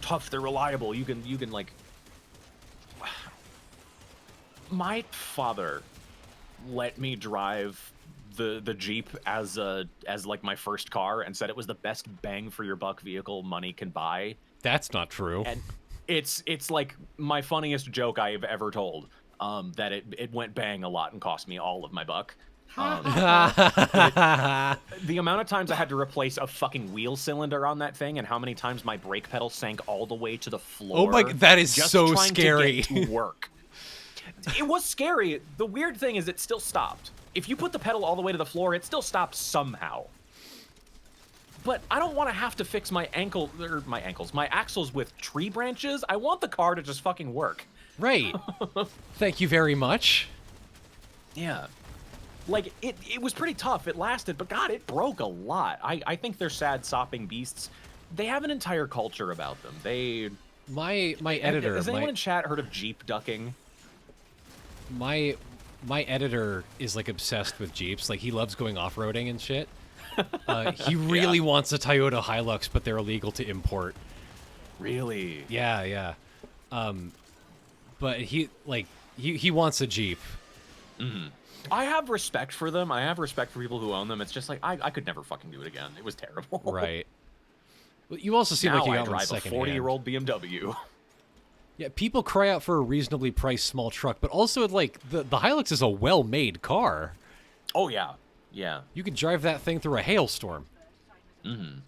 tough, they're reliable. You can like. My father let me drive the Jeep as like my first car and said it was the best bang for your buck vehicle money can buy. That's not true. And it's like my funniest joke I have ever told. That it went bang a lot and cost me all of my buck. The amount of times I had to replace a fucking wheel cylinder on that thing, and how many times my brake pedal sank all the way to the floor. Oh my, that is just so trying scary. To get to work. It was scary. The weird thing is it still stopped. If you put the pedal all the way to the floor, it still stops somehow. But I don't want to have to fix my axles with tree branches. I want the car to just fucking work. Right. Thank you very much. Yeah. Like, it was pretty tough. It lasted, but God, it broke a lot. I think they're sad, sopping beasts. They have an entire culture about them. My editor... Has anyone in chat heard of Jeep ducking? My editor is, like, obsessed with Jeeps. Like, he loves going off-roading and shit. He really wants a Toyota Hilux, but they're illegal to import. Really? Yeah. But he wants a Jeep. Mm-hmm. I have respect for them. I have respect for people who own them. It's just like, I could never fucking do it again. It was terrible. Right. Well, you also seem now like you got I drive one a secondhand. 40-year-old BMW. Yeah, people cry out for a reasonably priced small truck, but also, like, the Hilux is a well-made car. Oh, yeah. Yeah. You could drive that thing through a hailstorm. Mm-hmm.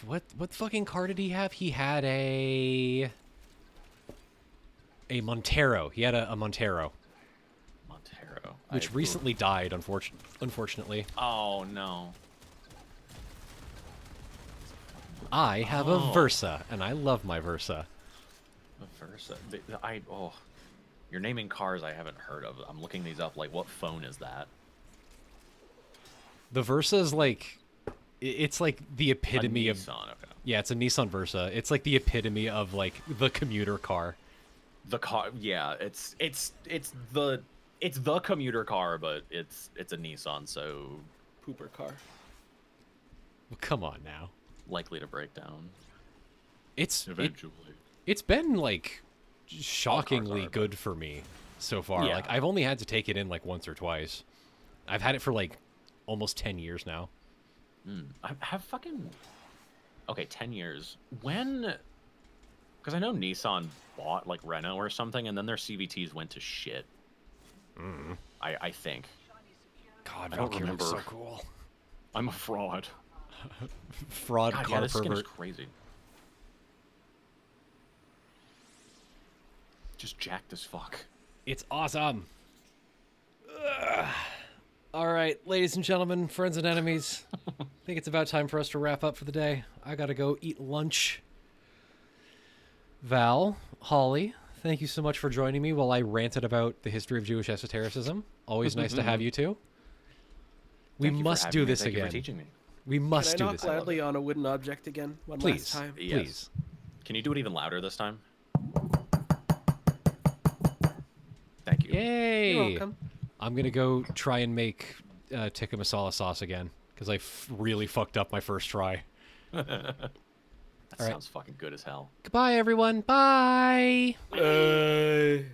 What fucking car did he have? He had a Montero. He had a Montero. Montero. Which recently died, unfortunately. Oh, no. I have a Versa, and I love my Versa. A Versa. You're naming cars I haven't heard of. I'm looking these up. Like, what phone is that? The Versa is like... It's like the epitome of... Nissan, okay. Yeah, it's a Nissan Versa. It's like the epitome of, like, the commuter car. The car, yeah. It's the commuter car, but it's a Nissan, so... Pooper car. Well, come on now. Likely to break down. Eventually. It's been, like, shockingly good for me so far. Yeah. Like, I've only had to take it in, like, once or twice. I've had it for, like, almost 10 years now. I have fucking... Okay, 10 years. When... Because I know Nissan bought, like, Renault or something, and then their CVTs went to shit. I think. God, I don't Valkyrie remember. looks so cool. I'm a fraud. Fraud God, car this skin is pervert. crazy. Just jacked as fuck. It's awesome. Ugh. All right, ladies and gentlemen, friends and enemies, I think it's about time for us to wrap up for the day. I gotta go eat lunch. Val, Holly, thank you so much for joining me while I ranted about the history of Jewish esotericism. Always nice to have you two. We must do this again. Thank you for teaching me. We must do this Can I knock loudly on a wooden object again one Please. last time? Yes. Please. Can you do it even louder this time? Thank you. Yay! You're welcome. I'm gonna go try and make tikka masala sauce again because I really fucked up my first try. That All right. sounds fucking good as hell. Goodbye, everyone. Bye. Hey.